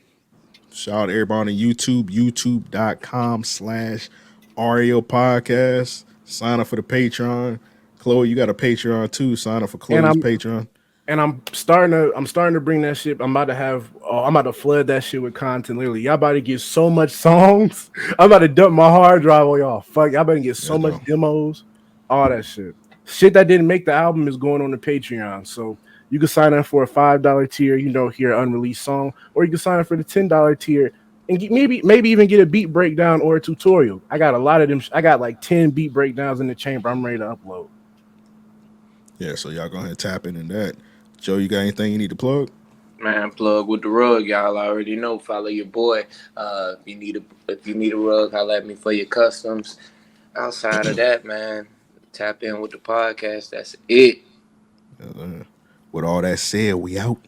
Shout out to everybody on YouTube, youtube.com/REO podcast. Sign up for the Patreon. Chloe, you got a Patreon too. Sign up for And Chloe's Patreon. I'm starting to bring that shit. I'm about to flood that shit with content. Literally, y'all about to get so much songs. I'm about to dump my hard drive on y'all. Fuck, y'all about to get so That's much dope. demos, all that shit. Shit that didn't make the album is going on the Patreon. So you can sign up for a $5 tier, hear an unreleased song, or you can sign up for the $10 tier and maybe even get a beat breakdown or a tutorial. I got a lot of them. I got like 10 beat breakdowns in the chamber. I'm ready to upload. Yeah, so y'all go ahead and tap into that. Joe, you got anything you need to plug? Man, plug with the rug, y'all already know. Follow your boy. If you need a rug, holla at me for your customs. Outside of that, man, tap in with the podcast. That's it. With all that said, we out.